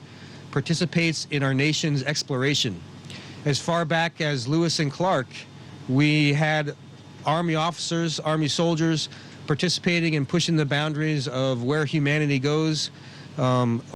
participates in our nation's exploration. As far back as Lewis and Clark, we had Army officers, Army soldiers participating in pushing the boundaries of where humanity goes.